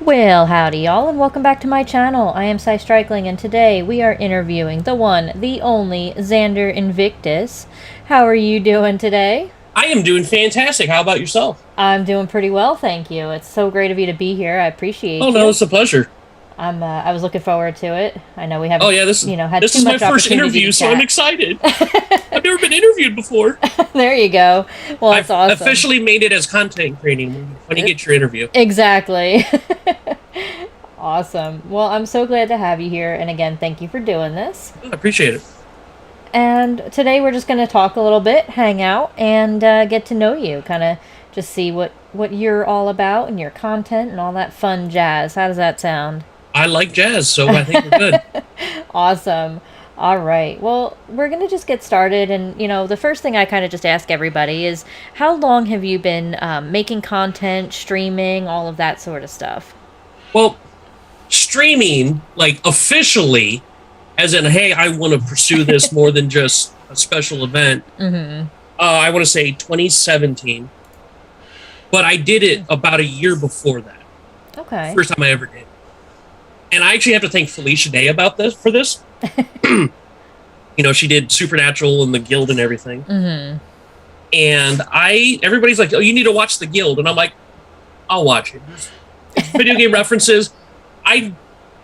Well, howdy y'all, and welcome back to my channel. I am Cy Strikling, and today we are interviewing the one, the only, Xander Invictus. How are you doing today? I am doing fantastic. How about yourself? I'm doing pretty well, thank you. It's so great of you to be here. I Oh appreciate no, you. it's a pleasure. I was looking forward to it. I know we Oh haven't, yeah, this is had this too is my much first opportunity interview, to so I'm chat. excited. I've never been interviewed before. There you go. Well, it's I've awesome. officially made it as content creating when you get your interview. Exactly. Awesome. Well, I'm so glad to have you here, and again, thank you for doing this. I appreciate it. And today we're just going to talk a little bit, hang out, and get to know you. Kind of just see what you're all about and your content and all that fun jazz. How does that sound? I like jazz, so I think we're good. Awesome. All right. Well, we're going to just get started. And, the first thing I kind of just ask everybody is how long have you been making content, streaming, all of that sort of stuff? Well, streaming, like officially, as in, hey, I want to pursue this more than just a special event. I want to say 2017, but I did it about a year before that. Okay. First time I ever did. And I actually have to thank Felicia Day about this for this. She did Supernatural and the Guild and everything. And everybody's like, oh, you need to watch the Guild. And I'm like, I'll watch it. There's video game references. I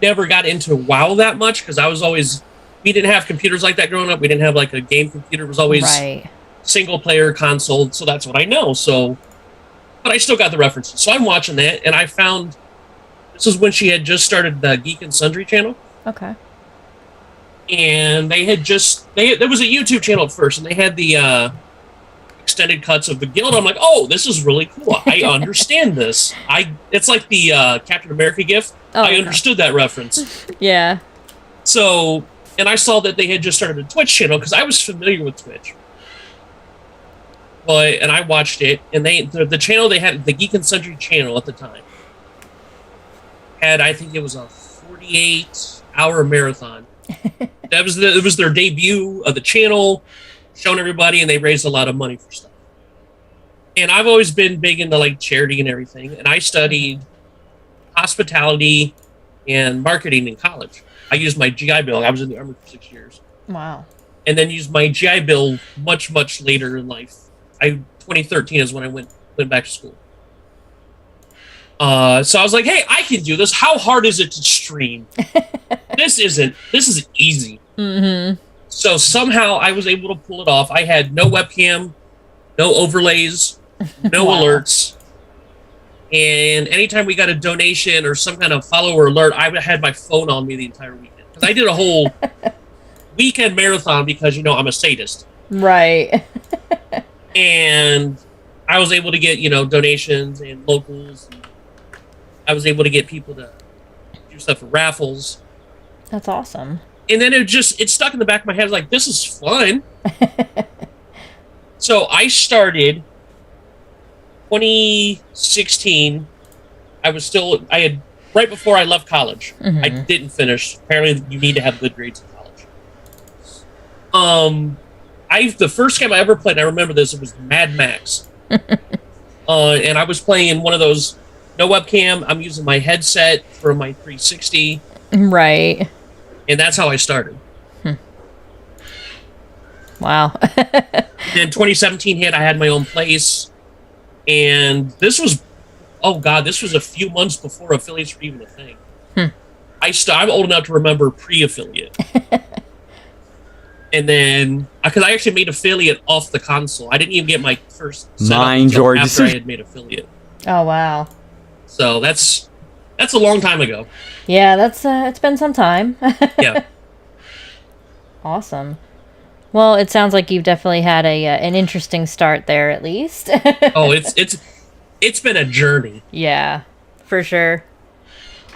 never got into WoW that much because we didn't have computers like that growing up. We didn't have like a game computer. It was always Right. single player console. So that's what I know. But I still got the references. So I'm watching that, and I found this is when she had just started the Geek and Sundry channel. Okay. And there was a YouTube channel at first, and they had the extended cuts of the Guild. I'm like, oh, this is really cool. I understand this. It's like the Captain America gif. Oh, I okay. understood that reference. Yeah. So, and I saw that they had just started a Twitch channel because I was familiar with Twitch. And I watched it, and the channel they had, the Geek and Sundry channel at the time, I think it was a 48-hour marathon. It was their debut of the channel, showing everybody, and they raised a lot of money for stuff. And I've always been big into like charity and everything, and I studied hospitality and marketing in college. I used my GI Bill. I was in the Army for 6 years. Wow. And then used my GI Bill much, much later in life. 2013 is when I went back to school. So I was like, hey, I can do this. How hard is it to stream? This is easy. So somehow I was able to pull it off. I had no webcam, no overlays, no Wow. alerts. And anytime we got a donation or some kind of follower alert, I had my phone on me the entire weekend. Because I did a whole weekend marathon because, I'm a sadist. Right. And I was able to get, donations and locals. And I was able to get people to do stuff for raffles. That's awesome. And then it stuck in the back of my head, like, this is fun. So I started 2016. Right before I left college. I didn't finish. Apparently you need to have good grades in college. The first game I ever played, and I remember this, it was Mad Max. And I was playing one of those, no webcam. I'm using my headset for my 360. Right. And that's how I started. Wow. Then 2017 hit, I had my own place. And this was a few months before affiliates were even a thing. I'm old enough to remember pre-affiliate. And then, because I actually made affiliate off the console. I didn't even get my first setup until after I had made affiliate. Oh, wow. So that's a long time ago. Yeah, that's it's been some time. Yeah. Awesome. Well, it sounds like you've definitely had an interesting start there, at least. Oh, it's been a journey. Yeah, for sure.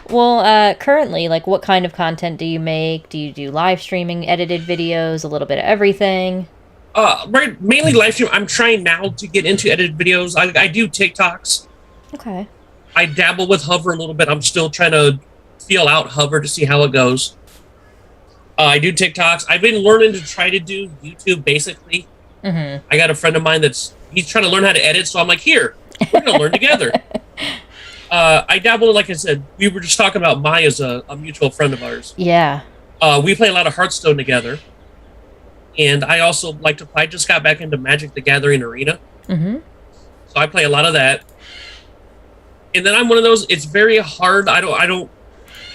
Well, currently, like, what kind of content do you make? Do you do live streaming, edited videos, a little bit of everything? Right, mainly live stream. I'm trying now to get into edited videos. I do TikToks. Okay. I dabble with Hover a little bit. I'm still trying to feel out Hover to see how it goes. I do TikToks. I've been learning to try to do YouTube basically. Mm-hmm. I got a friend of mine he's trying to learn how to edit, so I'm like, here, we're gonna learn together. I dabble, like I said, we were just talking about Maya's a mutual friend of ours. Yeah. We play a lot of Hearthstone together, and I also like to. I just got back into Magic the Gathering Arena, Mm-hmm. so I play a lot of that. And then I'm one of those. It's very hard. I don't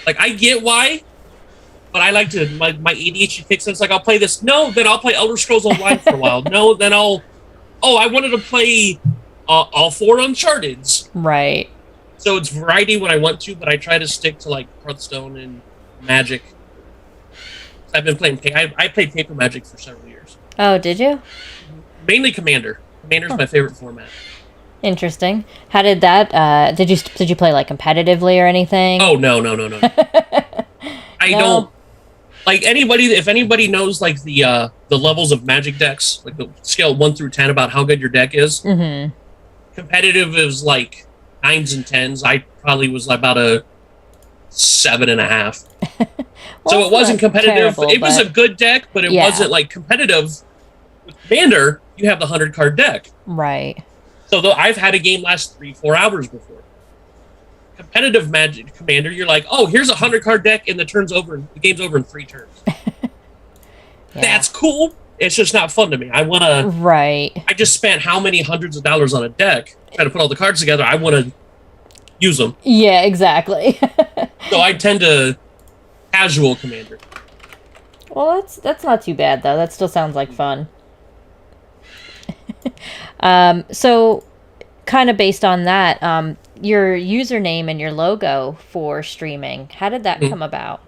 like. I get why, but I like to. My ADHD kicks in. It's like I'll play this. No, then I'll play Elder Scrolls Online for a while. No, then I'll. Oh, I wanted to play all four Uncharted's. Right. So it's variety when I want to, but I try to stick to like Hearthstone and Magic. I've been playing. I played Paper Magic for several years. Oh, did you? Mainly Commander. Commander's my favorite format. Interesting. How did that? Did you play like competitively or anything? Oh no. I No. don't like anybody. If anybody knows like the levels of Magic decks, like the scale 1 through 10 about how good your deck is. Mm-hmm. Competitive is like 9s and 10s. I probably was about a 7.5. Well, So it's it wasn't not competitive. terrible, It was a but- good deck, but it Yeah. wasn't like competitive. With Commander, you have the 100 card deck. Right. So though I've had a game last 3-4 hours before. Competitive Magic Commander, you're like, oh, here's a 100 card deck, and the game's over in 3 turns. Yeah. That's cool. It's just not fun to me. I Right. just spent how many hundreds of dollars on a deck trying to put all the cards together. I want to use them. Yeah. Exactly. So I tend to casual Commander. Well, that's not too bad though. That still sounds like fun. So kind of based on that, your username and your logo for streaming, how did that come about?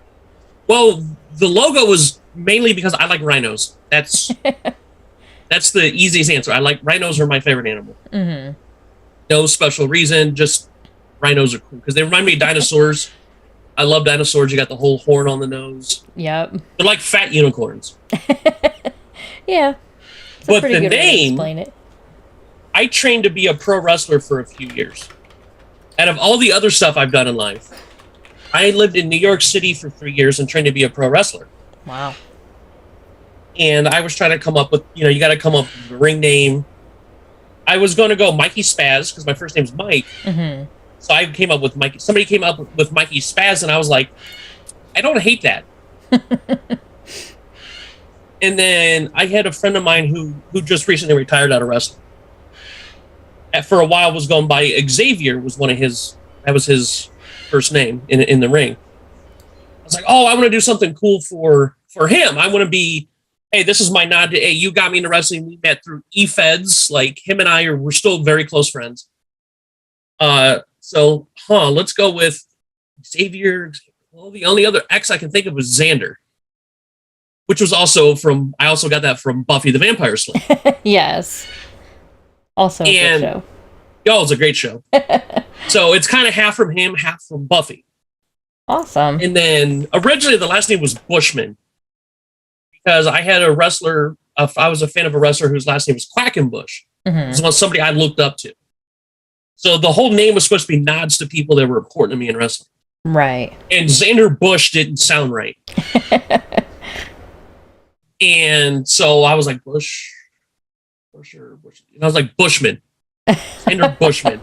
Well, the logo was mainly because I like rhinos. That's the easiest answer. I like rhinos are my favorite animal. Mm-hmm. No special reason, just rhinos are cool because they remind me of dinosaurs. I love dinosaurs. You got the whole horn on the nose. Yep. They're like fat unicorns. Yeah. It's a But pretty the good way to name- explain it. I trained to be a pro wrestler for a few years. Out of all the other stuff I've done in life, I lived in New York City for 3 years and trained to be a pro wrestler. Wow. And I was trying to come up with, you got to come up with a ring name. I was going to go Mikey Spaz because my first name's Mike. Mm-hmm. So I came up with Mikey. Somebody came up with Mikey Spaz, and I was like, I don't hate that. And then I had a friend of mine who just recently retired out of wrestling. For a while, was going by Xavier. That was his first name in the ring. I was like, oh, I want to do something cool for him. I want to be, hey, this is my nod to, hey, you got me into wrestling. We met through E-Feds. Like him and we're still very close friends. Let's go with Xavier. Well, the only other X I can think of was Xander, which was I also got that from Buffy the Vampire Slayer. Yes. Also a good show. Oh, it's a great show. So it's kind of half from him, half from Buffy. Awesome. And then originally the last name was Bushman because I had a wrestler. I was a fan of a wrestler whose last name was Quackenbush. Mm-hmm. It was somebody I looked up to. So the whole name was supposed to be nods to people that were important to me in wrestling. Right. And Xander Bush didn't sound right. And so I was like, Bush. And I was like, Bushman. Xander Bushman.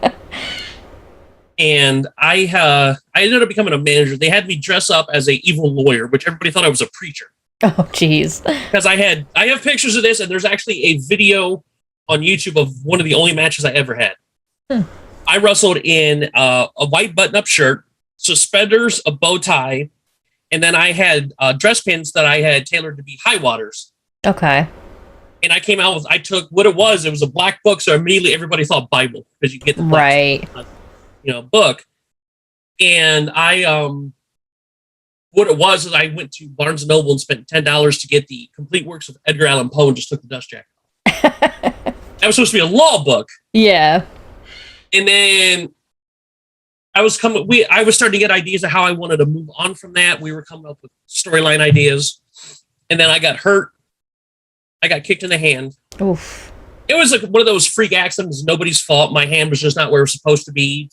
And I ended up becoming a manager. They had me dress up as an evil lawyer, which everybody thought I was a preacher. Oh, jeez. Because I have pictures of this, and there's actually a video on YouTube of one of the only matches I ever had. I wrestled in a white button-up shirt, suspenders, a bow tie, and then I had dress pins that I had tailored to be high waters. Okay. And I came out with, I took what it was a black book, so immediately everybody thought Bible, because you get the black, Right. book. And what it was is I went to Barnes & Noble and spent $10 to get the complete works of Edgar Allan Poe and just took the dust jacket off. That was supposed to be a law book. Yeah. And then I was starting to get ideas of how I wanted to move on from that. We were coming up with storyline ideas. And then I got hurt. I got kicked in the hand. Oof. It was like one of those freak accidents, nobody's fault. My hand was just not where it was supposed to be.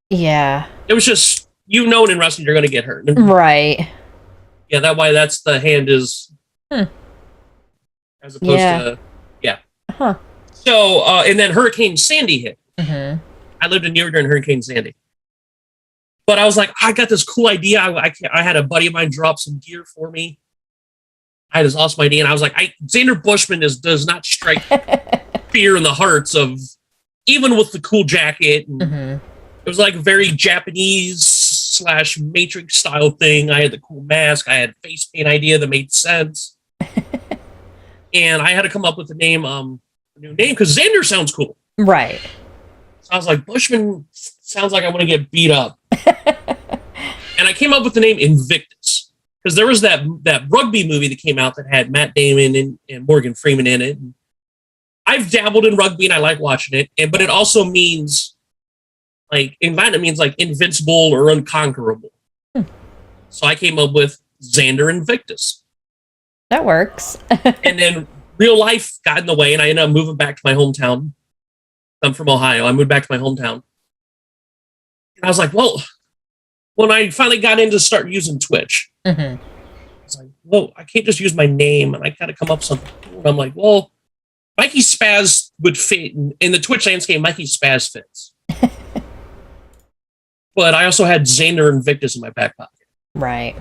Yeah. It was just, in wrestling, you're going to get hurt. Right. Yeah, that's the hand is. As opposed to, yeah. Huh. So, and then Hurricane Sandy hit. Mm-hmm. I lived in New York during Hurricane Sandy. But I was like, I got this cool idea. I had a buddy of mine drop some gear for me. I had this awesome idea, and I was like, Xander Bushman does not strike fear in the hearts of, even with the cool jacket. And it was like a very Japanese / Matrix style thing. I had the cool mask. I had a face paint idea that made sense. And I had to come up with a name, a new name, because Xander sounds cool. Right. So I was like, Bushman sounds like I want to get beat up. And I came up with the name Invictus. Because there was that rugby movie that came out that had Matt Damon and Morgan Freeman in it. And I've dabbled in rugby and I like watching it. But it also means, like, in Latin, it means like invincible or unconquerable. So I came up with Xander Invictus. That works. And then real life got in the way and I ended up moving back to my hometown. I'm from Ohio. I moved back to my hometown. And I was like, well, when I finally got into start using Twitch, I was like, well, I can't just use my name and I got to come up with something cool. And I'm like, well, Mikey Spaz would fit in the Twitch landscape. Mikey Spaz fits. But I also had Xander Invictus in my back pocket. Right.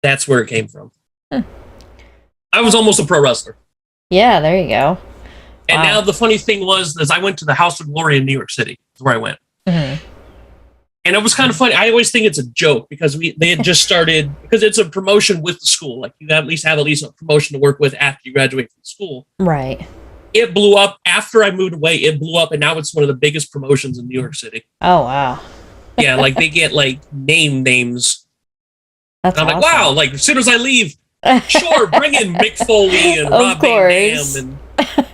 That's where it came from. I was almost a pro wrestler. Yeah, there you go. And now the funny thing was, I went to the House of Glory in New York City. That's where I went. And it was kind of funny. I always think it's a joke because they had just started, because it's a promotion with the school. Like you at least have a promotion to work with after you graduate from school. Right. It blew up after I moved away. It blew up, and now it's one of the biggest promotions in New York City. Oh wow. Yeah, like they get like names. That's and I'm awesome. like, wow! Like as soon as I leave, sure, bring in Mick Foley and Rob Van Dam,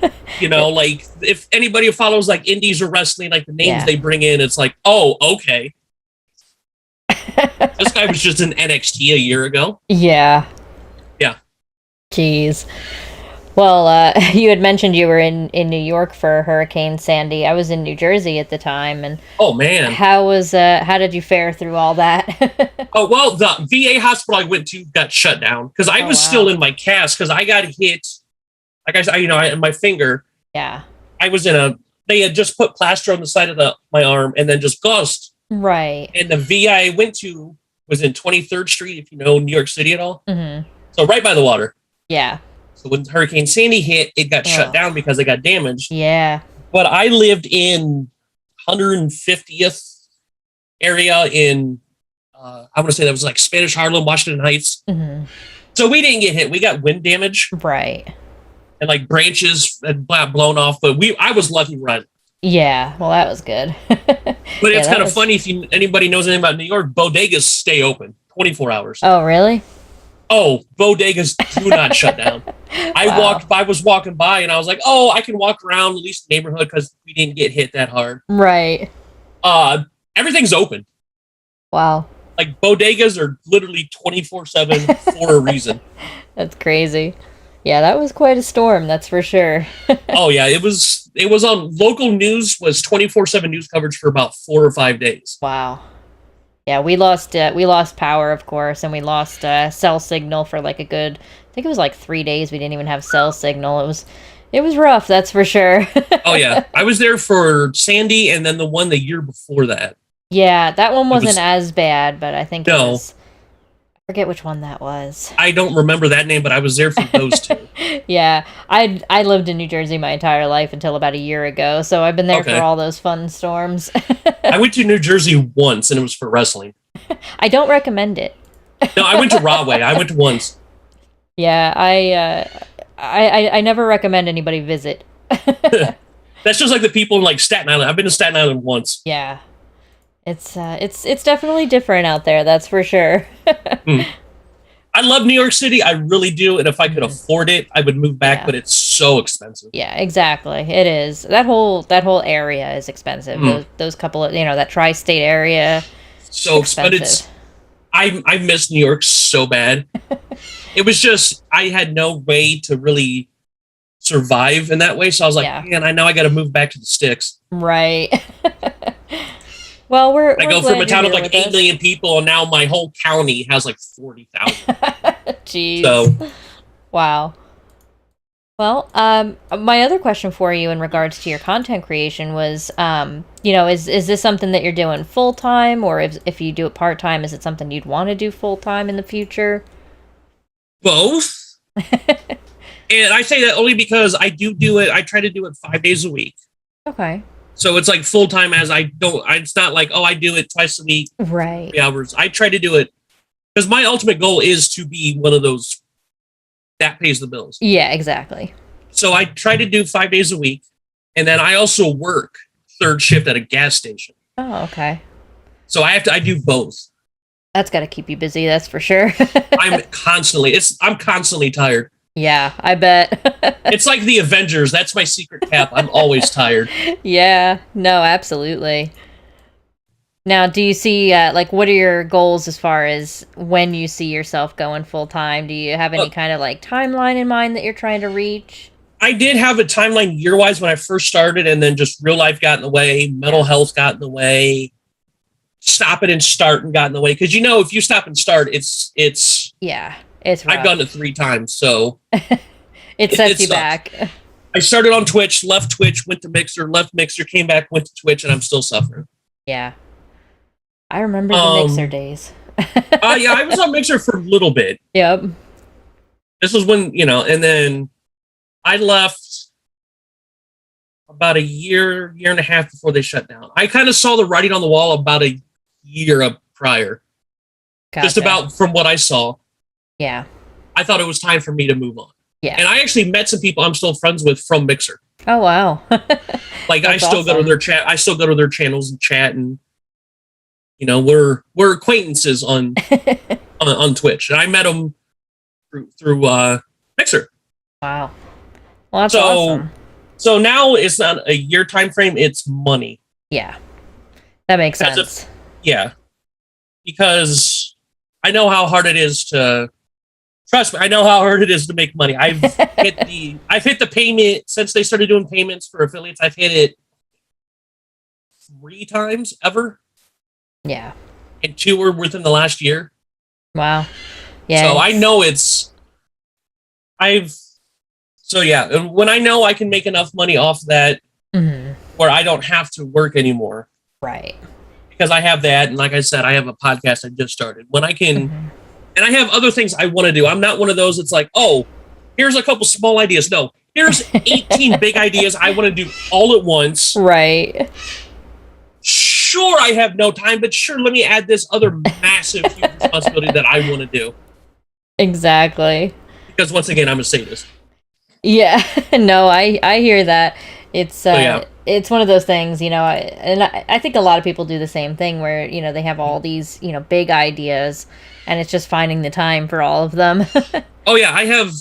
and you know, like if anybody who follows like indies or wrestling, like the names they bring in, it's like, oh, okay. This guy was just in NXT a year ago. Yeah. Yeah. Jeez. Well, you had mentioned you were in New York for Hurricane Sandy. I was in New Jersey at the time, and oh man, how did you fare through all that? Oh well, the VA hospital I went to got shut down because I was still in my cast because I got hit. Like in my finger. Yeah. I was they had just put plaster on the side of my arm and then just gauze. Right. And the VA I went to was in 23rd Street, if you know New York City at all. So right by the water. Yeah. So when Hurricane Sandy hit, it got shut down because it got damaged. Yeah. But I lived in 150th area in, I want to say that was like Spanish Harlem, Washington Heights. So we didn't get hit. We got wind damage. Right. And like branches had blown off, but I was lucky where I lived. Yeah, well, that was good. But it's kind of funny if anybody knows anything about New York, bodegas stay open 24 hours. Oh, really? Oh, bodegas do not shut down. I was walking by and I was like, oh, I can walk around at least the neighborhood because we didn't get hit that hard. Right. Everything's open. Wow. Like bodegas are literally 24/7 for a reason. That's crazy. Yeah, that was quite a storm, that's for sure. Oh yeah, it was on local news, was 24/7 news coverage for about 4 or 5 days. Wow. Yeah, we lost power, of course, and we lost cell signal for like a good, I think it was like 3 days. We didn't even have cell signal. It was rough, that's for sure. Oh yeah, I was there for Sandy and then the one the year before that. Yeah, that one wasn't as bad, but I think it was, I forget which one that was. I don't remember that name, but I was there for those two. Yeah, I lived in New Jersey my entire life until about a year ago, so I've been there for all those fun storms. I went to New Jersey once, and it was for wrestling. I don't recommend it. No, I went to Rahway. I went to once. Yeah, I never recommend anybody visit. That's just like the people in like Staten Island. I've been to Staten Island once. Yeah. It's definitely different out there, that's for sure. I love New York City, I really do, and if I could afford it, I would move back, but it's so expensive. Yeah, exactly. It is. That whole area is expensive. Those couple of, that tri-state area. So expensive. I miss New York so bad. It was just I had no way to really survive in that way, so I was like, man, I know I got to move back to the sticks. Right. Well, I go from a town of like 8 million people, and now my whole county has like 40,000. Jeez. So, wow. Well, my other question for you in regards to your content creation was, is this something that you're doing full time, or if you do it part time, is it something you'd want to do full time in the future? Both. And I say that only because I do it. I try to do it 5 days a week. Okay. So it's like full time as I don't, it's not like, oh, I do it twice a week, Right. 3 hours. I try to do it because my ultimate goal is to be one of those that pays the bills. Yeah, exactly. So I try to do 5 days a week. And then I also work third shift at a gas station. Oh, okay. So I do both. That's got to keep you busy, that's for sure. I'm constantly tired. Yeah, I bet. It's like the Avengers. That's my secret cap. I'm always tired. Yeah, no, absolutely. Now, do you see, what are your goals as far as when you see yourself going full time? Do you have any kind of like timeline in mind that you're trying to reach? I did have a timeline year wise when I first started, and then just real life got in the way, mental health got in the way, stopping and starting got in the way. Because if you stop and start, it's Yeah, it's I've rough. done it 3 times, so It sets you sucks. back. I started on Twitch, left Twitch, went to Mixer, left Mixer, came back, went to Twitch, and I'm still suffering. Yeah, I remember the Mixer days. Yeah, I was on Mixer for a little bit. Yep. This was when, and then I left about a year and a half before they shut down. I kind of saw the writing on the wall about a year prior. Gotcha. Just about from what I saw. Yeah. I thought it was time for me to move on. Yeah. And I actually met some people I'm still friends with from Mixer. Oh, wow. Like I still go to their chat. I still go to their channels and chat, and we're acquaintances on on Twitch. And I met them through Mixer. Wow. Well, that's awesome. So now it's not a year time frame, it's money. Yeah. That makes sense. Yeah. Because I know how hard it is to trust me, I know how hard it is to make money. I've hit the payment since they started doing payments for affiliates. I've hit it 3 times ever. Yeah. And 2 were within the last year. Wow. Yeah. So I know and when I know I can make enough money off that where I don't have to work anymore. Right. Because I have that, and like I said, I have a podcast I just started. When I can and I have other things I want to do. I'm not one of those that's like, oh, here's a couple small ideas. No, here's 18 big ideas I want to do all at once. Right. Sure, I have no time, but sure, let me add this other massive huge responsibility that I want to do. Exactly. Because once again, I'm a sadist. Yeah. No, I hear that. It's one of those things, I think a lot of people do the same thing where, they have all these, big ideas, and it's just finding the time for all of them. Oh, yeah. I have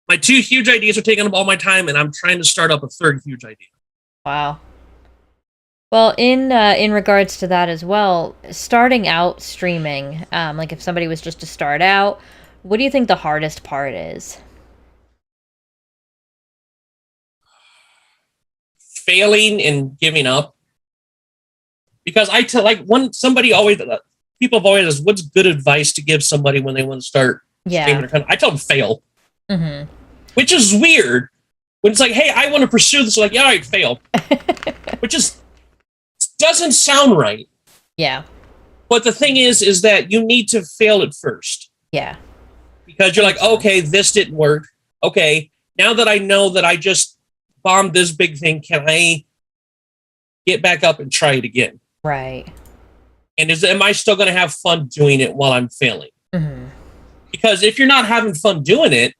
my 2 huge ideas are taking up all my time, and I'm trying to start up a 3rd huge idea. Wow. Well, in regards to that as well, starting out streaming, like if somebody was just to start out, what do you think the hardest part is? Failing and giving up. Because I tell, like, people have always asked, what's good advice to give somebody when they want to start streaming their content? I tell them fail. Mm-hmm. Which is weird. When it's like, hey, I want to pursue this, like, yeah, all right, fail. Which is doesn't sound right. Yeah. But the thing is that you need to fail at first. Yeah. Because you're like, okay, this didn't work. Okay, now that I know that I just bombed this big thing, can I get back up and try it again? Right. And am I still going to have fun doing it while I'm failing? Mm-hmm. Because if you're not having fun doing it,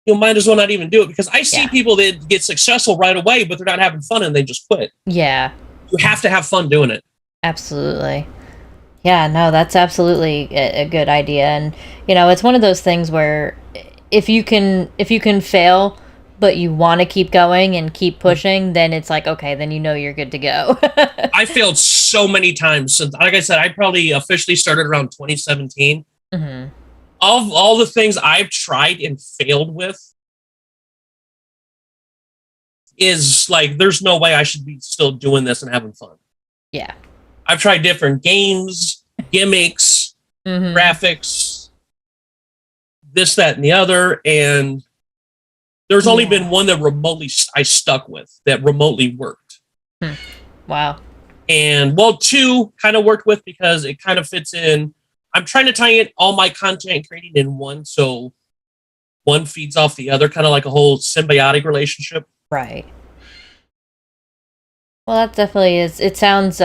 you might as well not even do it. Because I see people that get successful right away, but they're not having fun and they just quit. Yeah. You have to have fun doing it. Absolutely. Yeah, no, that's absolutely a good idea. And, it's one of those things where if you can fail, but you want to keep going and keep pushing, then it's like, okay, then you're good to go. I failed so many times since, like I said, I probably officially started around 2017. Mm-hmm. All the things I've tried and failed with is like, there's no way I should be still doing this and having fun. Yeah. I've tried different games, gimmicks, graphics, this, that, and the other, and There's only Yeah. been one that remotely I stuck with that remotely worked. Wow. And well, two kind of worked with because it kind of fits in. I'm trying to tie in all my content creating in one, so one feeds off the other, kind of like a whole symbiotic relationship. Right. Well, that definitely is. It sounds,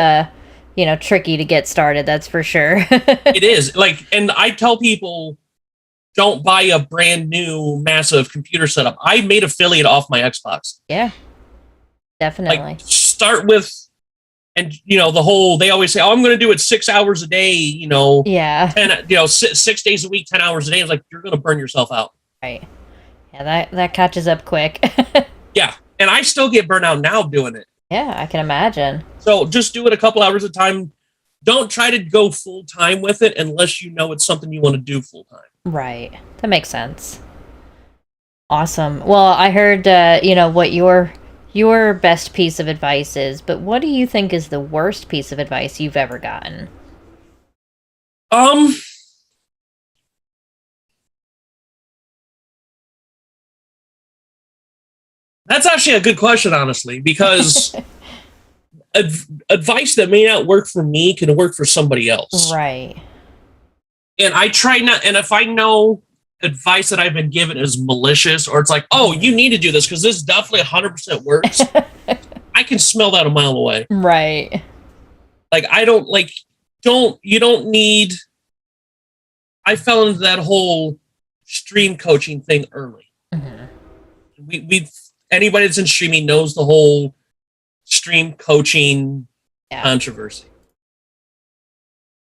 tricky to get started. That's for sure. It is like, and I tell people, don't buy a brand new massive computer setup. I made affiliate off my Xbox. Yeah, definitely. Like, start with, and the whole. They always say, "Oh, I'm going to do it 6 hours a day." Yeah. 6 days a week, 10 hours a day. It's like you're going to burn yourself out. Right. Yeah, that catches up quick. Yeah, and I still get burnt out now doing it. Yeah, I can imagine. So just do it a couple hours at a time. Don't try to go full time with it unless you know it's something you want to do full time. Right. That makes sense. Awesome. Well, I heard, what your best piece of advice is, but what do you think is the worst piece of advice you've ever gotten? That's actually a good question, honestly, because advice that may not work for me can work for somebody else. Right. And I try not, and if I know advice that I've been given is malicious, or it's like, oh, you need to do this because this definitely 100% works, I can smell that a mile away. Right. Like, you don't need, I fell into that whole stream coaching thing early. Mm-hmm. Anybody that's in streaming knows the whole stream coaching controversy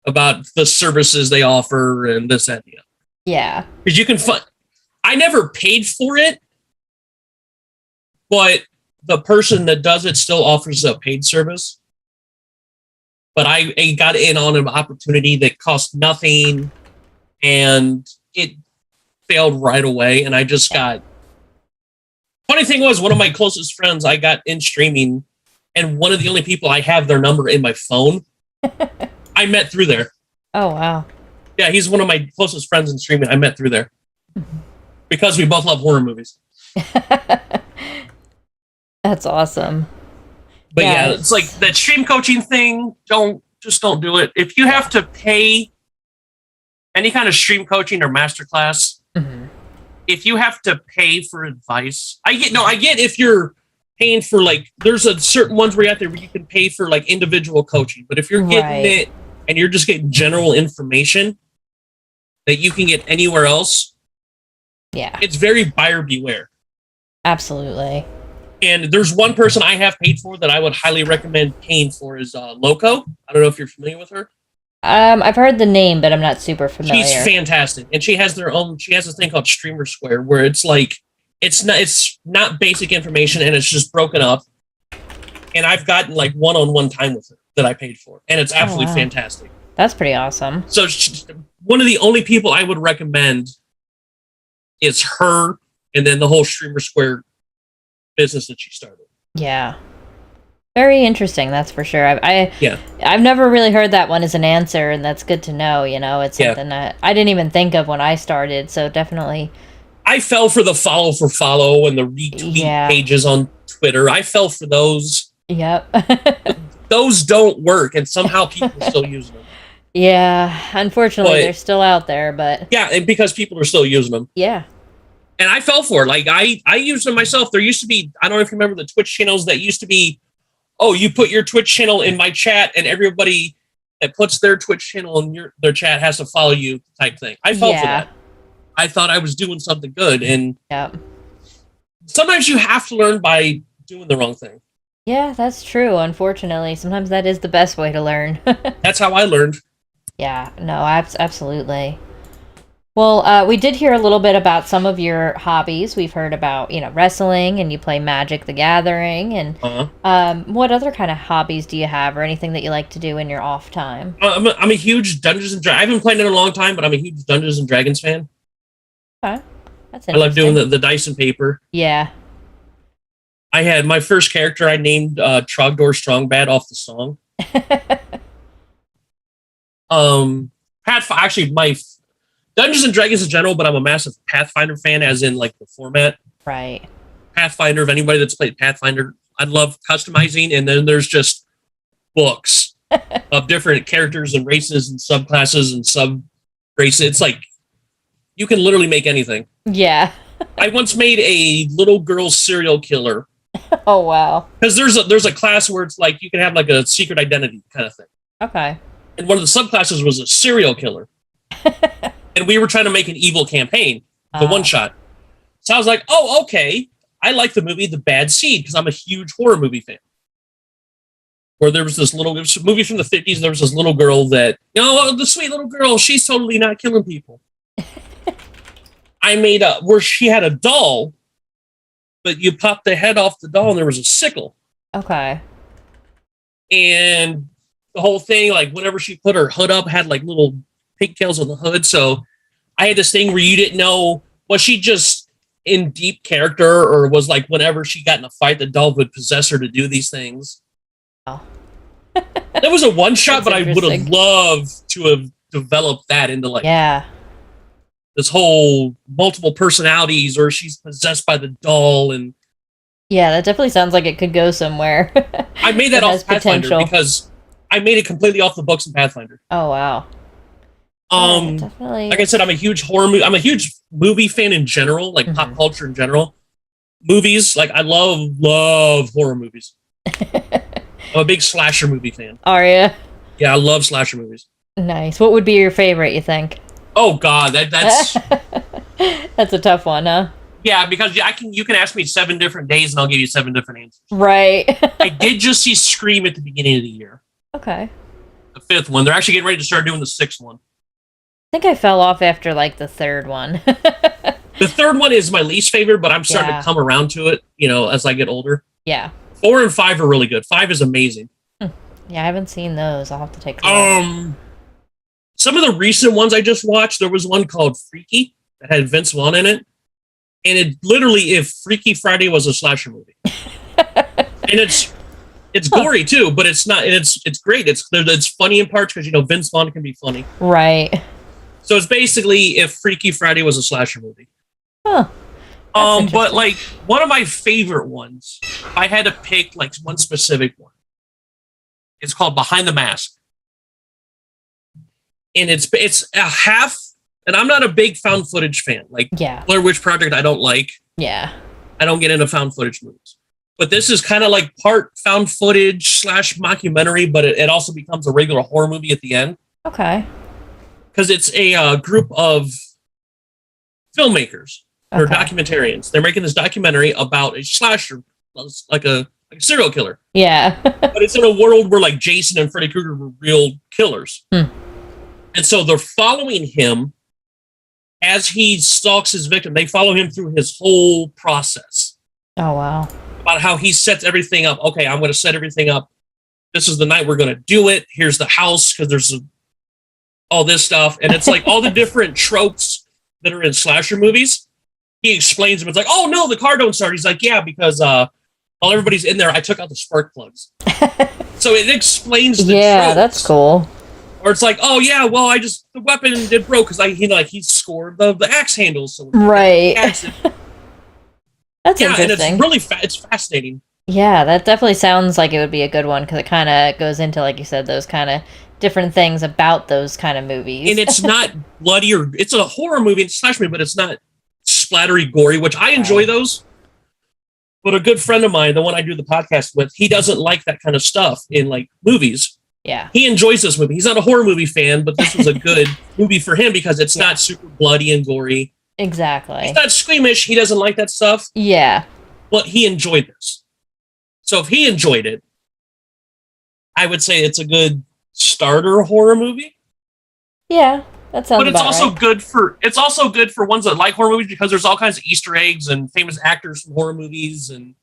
about the services they offer and this and that. Yeah. Because you can I never paid for it, but the person that does it still offers a paid service. But I got in on an opportunity that cost nothing, and it failed right away. And I just got. Funny thing was, one of my closest friends I got in streaming, and one of the only people I have their number in my phone, I met through there. Oh, wow. Yeah, he's one of my closest friends in streaming. I met through there. Because we both love horror movies. That's awesome. But yeah, it's like that stream coaching thing, don't do it. If you have to pay any kind of stream coaching or masterclass, if you have to pay for advice, I get if you're paying for, like, there's a certain ones where you can pay for like individual coaching, but if you're getting it and you're just getting general information that you can get anywhere else, it's very buyer beware. Absolutely. And there's one person I have paid for that I would highly recommend paying for is Loco. I don't know if you're familiar with her. I've heard the name, but I'm not super familiar. She's fantastic, and she has this thing called Streamer Square, where it's like it's not basic information, and it's just broken up. And I've gotten like one-on-one time with her that I paid for, and it's absolutely fantastic. That's pretty awesome. So one of the only people I would recommend is her, and then the whole Streamer Square business that she started. Yeah. Very interesting, that's for sure. I've never really heard that one as an answer, and that's good to know. It's something that I didn't even think of when I started. So definitely, I fell for the follow and the retweet pages on Twitter. I fell for those. Yep. Those don't work, and somehow people still use them. Yeah, unfortunately, they're still out there, but and because people are still using them. Yeah. And I fell for it. Like I used them myself. There used to be, I don't know if you remember the Twitch channels that used to be, oh, you put your Twitch channel in my chat, and everybody that puts their Twitch channel in their chat has to follow you type thing. I fell for that. I thought I was doing something good, and sometimes you have to learn by doing the wrong thing. Yeah, that's true. Unfortunately, sometimes that is the best way to learn. That's how I learned. Yeah, no, absolutely. Well, we did hear a little bit about some of your hobbies. We've heard about, wrestling, and you play Magic the Gathering. And what other kind of hobbies do you have, or anything that you like to do in your off time? I'm a huge Dungeons and Dragons. I haven't played in a long time, but I'm a huge Dungeons and Dragons fan. Okay, that's interesting. I love doing the dice and paper. Yeah. I had my first character I named Trogdor Strongbad off the song. Dungeons and Dragons in general, but I'm a massive Pathfinder fan, as in like the format. Right. Pathfinder, of anybody that's played Pathfinder, I love customizing, and then there's just books of different characters and races and subclasses and sub races. It's like you can literally make anything. Yeah. I once made a little girl serial killer. Oh wow. Because there's a class where it's like you can have like a secret identity kind of thing. Okay. And one of the subclasses was a serial killer. And we were trying to make an evil campaign, the one shot. So I was like, oh, okay. I like the movie The Bad Seed because I'm a huge horror movie fan. Where there was this it was a movie from the 50s, there was this little girl that, the sweet little girl, she's totally not killing people. I made where she had a doll, but you popped the head off the doll and there was a sickle. Okay. And the whole thing, like whenever she put her hood up, had like little pigtails on the hood. So I had this thing where you didn't know, was she just in deep character, or was like whenever she got in a fight, the doll would possess her to do these things. Oh. That was a one shot, but I would have loved to have developed that into like this whole multiple personalities, or she's possessed by the doll. And yeah, that definitely sounds like it could go somewhere. I made that off Pathfinder because I made it completely off the books in Pathfinder. Oh wow. Definitely. Like I said, I'm a huge I'm a huge movie fan in general, like pop culture in general. Movies, like I love horror movies. I'm a big slasher movie fan. Are you? Yeah, I love slasher movies. Nice. What would be your favorite, you think? Oh God, that's that's a tough one, huh? Yeah, because you can ask me 7 different days and I'll give you 7 different answers. Right. I did just see Scream at the beginning of the year. Okay. The 5th one. They're actually getting ready to start doing the 6th one. I think I fell off after like the 3rd one. The 3rd one is my least favorite, but I'm starting to come around to it, as I get older. Yeah. 4 and 5 are really good. 5 is amazing. Yeah, I haven't seen those. I'll have to take a look. Some of the recent ones I just watched, there was one called Freaky that had Vince Vaughn in it. And it literally, if Freaky Friday was a slasher movie. And it's gory too, but it's not, and it's great. It's funny in parts because Vince Vaughn can be funny. Right. So it's basically if Freaky Friday was a slasher movie. Huh. But like one of my favorite ones, if I had to pick like one specific one, it's called Behind the Mask. And it's a half, and I'm not a big found footage fan. Like Blair Witch Project, I don't like. Yeah. I don't get into found footage movies. But this is kind of like part found footage / mockumentary, but it also becomes a regular horror movie at the end. Okay. Because it's a group of filmmakers or documentarians. They're making this documentary about a slasher, like a serial killer. Yeah. But it's in a world where like Jason and Freddy Krueger were real killers. And so they're following him as he stalks his victim. They follow him through his whole process. Oh, wow. About how he sets everything up. Okay, I'm going to set everything up. This is the night we're going to do it. Here's the house because there's all this stuff. And it's like all the different tropes that are in slasher movies. He explains them. It's like, oh, no, the car don't start. He's like, yeah, because while everybody's in there, I took out the spark plugs. So it explains the tropes. That's cool. Or it's like, oh yeah, well, the weapon did broke because he scored the axe handles. So right. That's interesting. And it's really it's fascinating. Yeah, that definitely sounds like it would be a good one because it kind of goes into, like you said, those kind of different things about those kind of movies. And it's not bloody it's a horror movie, it's a slash movie, but it's not splattery, gory, which I enjoy those. But a good friend of mine, the one I do the podcast with, he doesn't like that kind of stuff in like movies. Yeah. He enjoys this movie. He's not a horror movie fan, but this was a good movie for him because it's not super bloody and gory. Exactly. He's not squeamish. He doesn't like that stuff. Yeah. But he enjoyed this. So if he enjoyed it, I would say it's a good starter horror movie. Yeah, that sounds. But it's also right. good for ones that like horror movies because there's all kinds of Easter eggs and famous actors from horror movies. And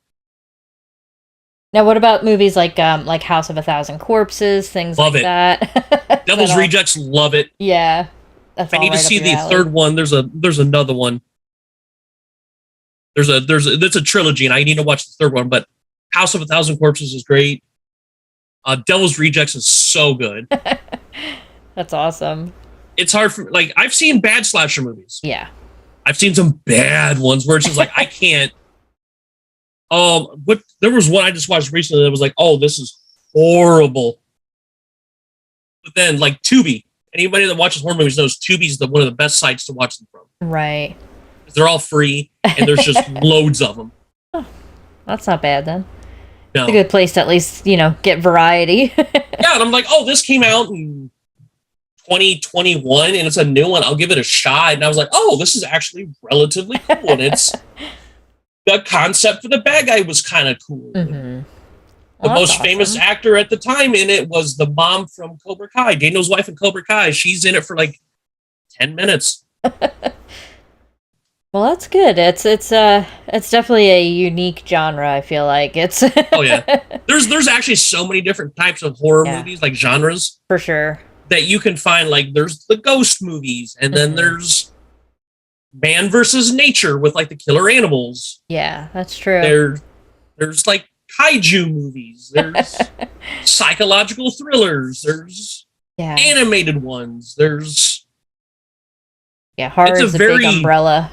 now, what about movies like House of a Thousand Corpses, things love like it. that? Devil's Rejects, love it. Yeah, that's. I need to see the third one. There's another one. There's a trilogy, and I need to watch the third one. But House of a Thousand Corpses is great. Devil's Rejects is so good. That's awesome. it's hard for like I've seen bad slasher movies. Yeah. I've seen some bad ones where it's just like I can't. But there was one I just watched recently that was like, oh, this is horrible. But then like Tubi, anybody that watches horror movies knows Tubi's one of the best sites to watch them from. Right. They're all free, and there's just loads of them. Oh, that's not bad then. No. It's a good place to at least, get variety. Yeah, and I'm like, oh, this came out in 2021, and it's a new one. I'll give it a shot. And I was like, oh, this is actually relatively cool. And it's the concept for the bad guy was kind of cool. Mm-hmm. The Well, most that's famous awesome. actor at the time in it was the mom from Cobra Kai, Daniel's wife in Cobra Kai. She's in it for like 10 minutes. Well, that's good. It's definitely a unique genre, I feel like. It's Oh yeah. There's actually so many different types of horror Yeah. movies, like genres, for sure. that you can find. Like there's the ghost movies, and then Mhm. there's man versus nature with like the killer animals. Yeah, that's true. There's like kaiju movies. There's psychological thrillers. There's Yeah. animated ones. There's Yeah, horror it's a is a big very- umbrella.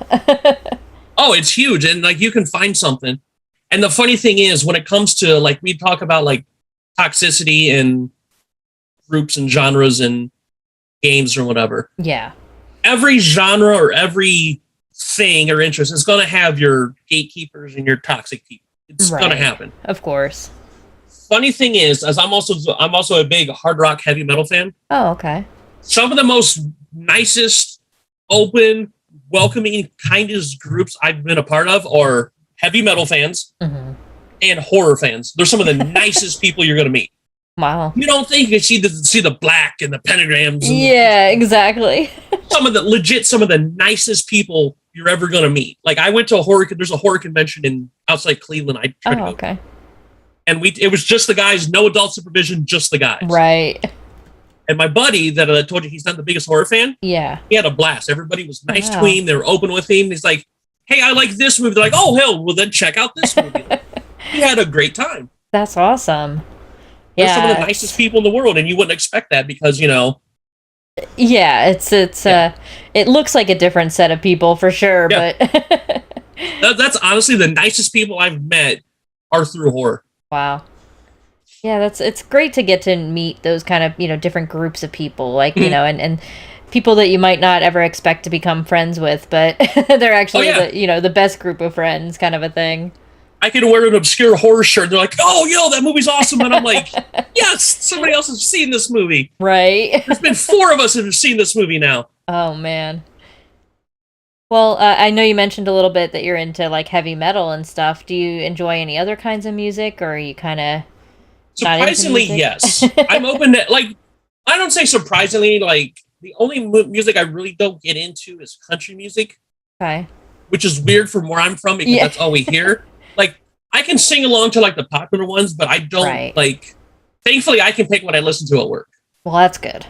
oh, it's huge, and like you can find something. And the funny thing is, when it comes to like we talk about like toxicity and groups and genres and games or whatever, Yeah. every genre or every thing or interest is going to have your gatekeepers and your toxic people. It's going to Right. happen. Of course. Funny thing is, as I'm also a big hard rock heavy metal fan. Oh, okay. Some of the most nicest, open, welcoming, kindest groups I've been a part of are heavy metal fans Hmm. and horror fans. They're some of the nicest people you're going to meet. Wow. You don't think you can see the black and the pentagrams. And Yeah, exactly. some of the nicest people you're ever going to meet. Like I went to there's a horror convention outside Cleveland. I tried to Oh, go. okay. And it was just the guys, no adult supervision, just the guys. Right. And my buddy that I told you he's not the biggest horror fan, Yeah. he had a blast. Everybody was nice Wow. to him. They were open with him. He's like, hey, I like this movie. They're like, oh, hell, well, then check out this movie. He had a great time. That's awesome. They're Yeah. some of the nicest people in the world, and you wouldn't expect that because, Yeah, it looks like a different set of people for sure, Yeah. but that's honestly the nicest people I've met are through horror. wow. Yeah, it's great to get to meet those kind of, different groups of people, like, and people that you might not ever expect to become friends with, but they're actually yeah. the best group of friends kind of a thing. I could wear an obscure horror shirt. They're like, oh, that movie's awesome. And I'm like, yes, somebody else has seen this movie. Right. There's been 4 of us that have seen this movie now. Oh, man. Well, I know you mentioned a little bit that you're into like heavy metal and stuff. Do you enjoy any other kinds of music, or are you kind of Surprisingly, yes. I'm open to, like, I don't say surprisingly, like, the only music I really don't get into is country music, Okay. which is weird from where I'm from because Yeah. that's all we hear. Like, I can sing along to, like, the popular ones, but I don't, Right. like, thankfully, I can pick what I listen to at work. Well, that's good.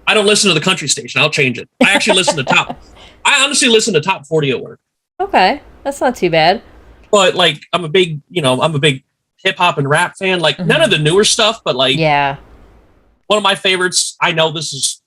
I don't listen to the country station. I'll change it. I actually I honestly listen to top 40 at work. Okay. That's not too bad. But, like, I'm a big hip hop and rap fan. Like, none of the newer stuff, but, like, Yeah. one of my favorites, I know this is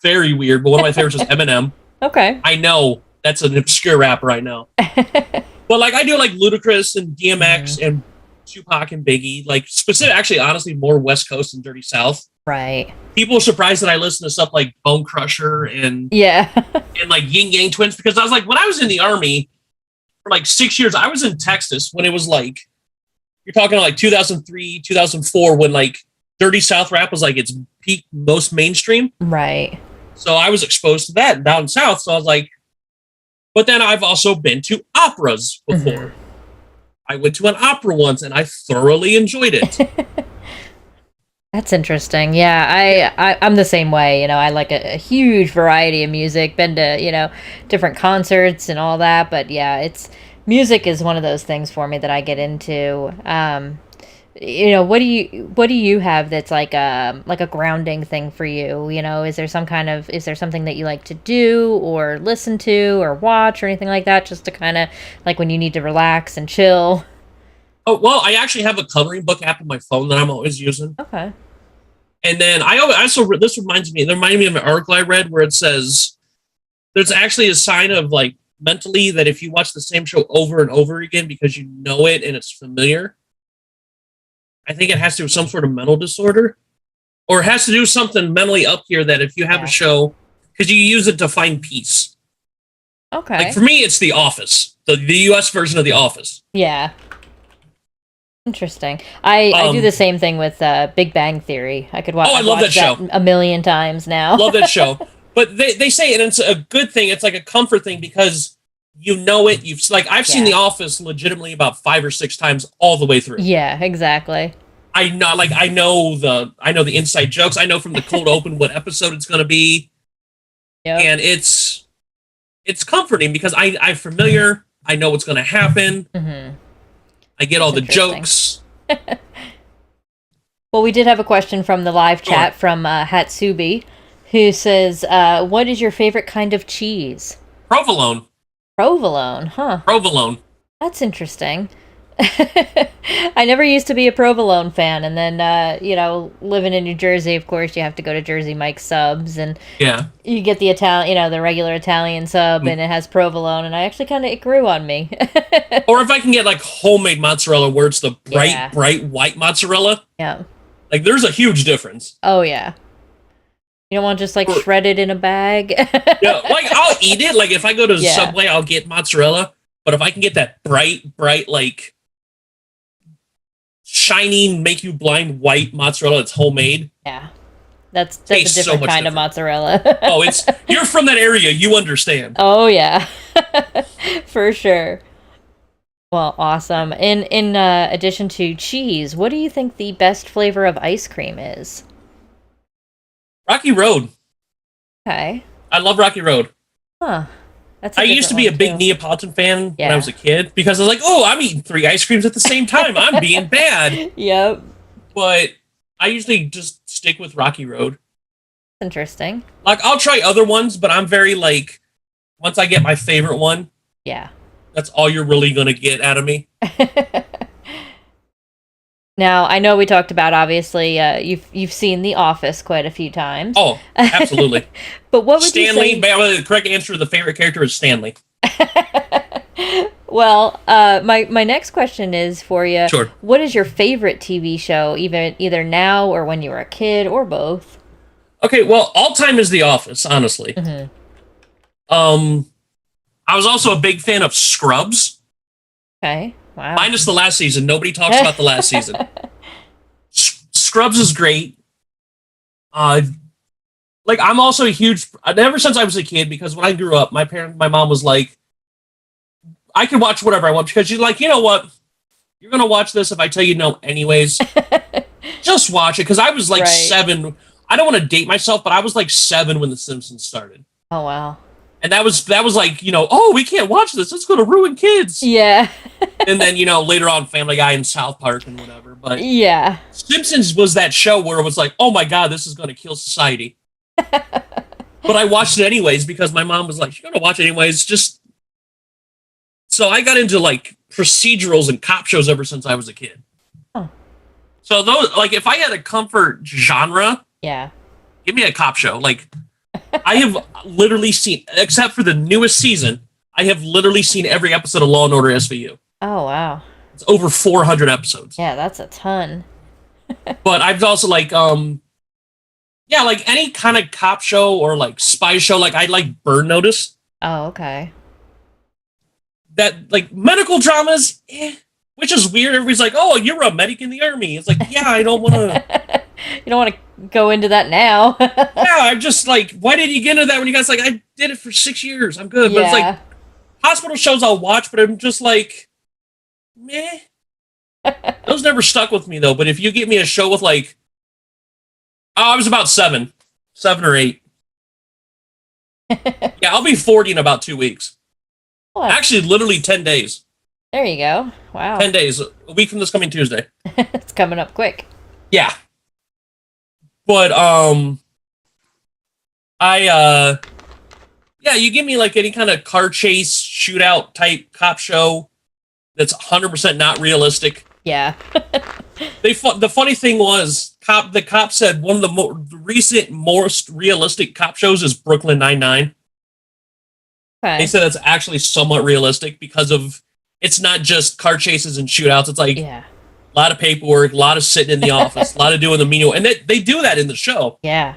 very weird, but one of my favorites is Eminem. Okay. I know that's an obscure rapper, I know. But, like, I do, like, Ludacris and DMX and Tupac and Biggie. Like, actually, honestly, more West Coast and Dirty South. Right. People are surprised that I listen to stuff like Bone Crusher and Yeah. like Yin Yang Twins, because I was like, when I was in the Army for, like, 6 years, I was in Texas when it was, like, you're talking like 2003, 2004, when, like, Dirty South rap was, like, its peak, most mainstream. Right. So I was exposed to that down south. So I was like, but then I've also been to operas before. I went to an opera once and I thoroughly enjoyed it. That's interesting. Yeah, I'm the same way. I like a huge variety of music. Been to different concerts and all that. But yeah, music is one of those things for me that I get into. What do you have that's like a grounding thing for you? Is there something that you like to do or listen to or watch or anything like that, just to kind of like when you need to relax and chill? Oh, well, I actually have a coloring book app on my phone that I'm always using. Okay. And then I also this reminds me. It reminded me of an article I read where it says there's actually a sign of like mentally that if you watch the same show over and over again because you know it and it's familiar, I think it has to do with some sort of mental disorder, or it has to do with something mentally up here that if you have a show, because you use it to find peace. Okay. Like for me, it's The Office, the U.S. version of The Office. Yeah. Interesting. I do the same thing with Big Bang Theory. I could watch. Oh, I love that show a million times now. Love that show. But they say, and it's a good thing. It's like a comfort thing because you know it. You've like I've seen The Office legitimately about 5 or 6 times all the way through. Yeah, exactly. I know the inside jokes. I know from the cold open what episode it's going to be. Yep. And it's comforting because I'm familiar. I know what's going to happen. Mm-hmm. I get all the jokes. Well, we did have a question from the live chat from Hatsubi, who says, what is your favorite kind of cheese? Provolone. Provolone, huh? Provolone. That's interesting. I never used to be a provolone fan, and then living in New Jersey, of course, you have to go to Jersey Mike's Subs, and you get the the regular Italian sub, and it has provolone, and I actually it grew on me. Or if I can get like homemade mozzarella, where it's the bright white mozzarella, like there's a huge difference. Oh yeah. You don't want just like shredded in a bag. Yeah, like I'll eat it. Like if I go to Subway, I'll get mozzarella, but if I can get that bright like shiny, make you blind white mozzarella that's homemade. Yeah. That's a different kind of mozzarella. Oh, you're from that area, you understand. Oh yeah. For sure. Well, awesome. In addition to cheese, what do you think the best flavor of ice cream is? Rocky Road. Okay. I love Rocky Road. Huh. I used to be a big Neapolitan fan when I was a kid because I was like, oh, I'm eating 3 ice creams at the same time. I'm being bad. Yep. But I usually just stick with Rocky Road. Interesting. Like, I'll try other ones, but I'm very like, once I get my favorite one, that's all you're really going to get out of me. Now, I know we talked about, obviously, you've seen The Office quite a few times. Oh, absolutely. But what would you say... The correct answer to the favorite character is Stanley. Well, my next question is for you. Sure. What is your favorite TV show, either now or when you were a kid, or both? Okay, well, all time is The Office, honestly. Mm-hmm. I was also a big fan of Scrubs. Okay. Wow. Minus the last season. Nobody talks about the last season. Scrubs is great. Like I'm also a huge. Ever since I was a kid, because when I grew up, my mom was like, I can watch whatever I want because she's like, you know what, you're gonna watch this if I tell you no, anyways. Just watch it because I was like 7. I don't want to date myself, but I was like 7 when The Simpsons started. Oh wow. And that was like, oh, we can't watch this. It's going to ruin kids. Yeah. And then, later on Family Guy and South Park and whatever. But yeah. Simpsons was that show where it was like, oh my God, this is going to kill society. But I watched it anyways because my mom was like, you're going to watch it anyways. So I got into like procedurals and cop shows ever since I was a kid. Oh. So those, like if I had a comfort genre, give me a cop show. Like I have literally seen, except for the newest season, I have literally seen every episode of Law and Order SVU. Oh, wow. It's over 400 episodes. Yeah, that's a ton. But I've also like, like any kind of cop show or like spy show, like I like Burn Notice. Oh, okay. That like medical dramas, which is weird. Everybody's like, oh, you're a medic in the army. It's like, yeah, I don't want to. You don't want to go into that now. Yeah, I'm just like, why did you get into that when you guys like, I did it for 6 years. I'm good. But it's like, hospital shows I'll watch, but I'm just like, meh. Those never stuck with me though. But if you give me a show with like, I was about 7 or 8. Yeah, I'll be 40 in about 2 weeks. Well, actually, literally 10 days. There you go. Wow. 10 days. A week from this coming Tuesday. It's coming up quick. Yeah. But, you give me like any kind of car chase, shootout type cop show that's 100% not realistic. Yeah. The funny thing was, the cop said one of the recent most realistic cop shows is Brooklyn Nine-Nine. Okay. They said that's actually somewhat realistic because of it's not just car chases and shootouts. It's like Yeah. a lot of paperwork, a lot of sitting in the office, a lot of doing the menial, and they do that in the show. Yeah.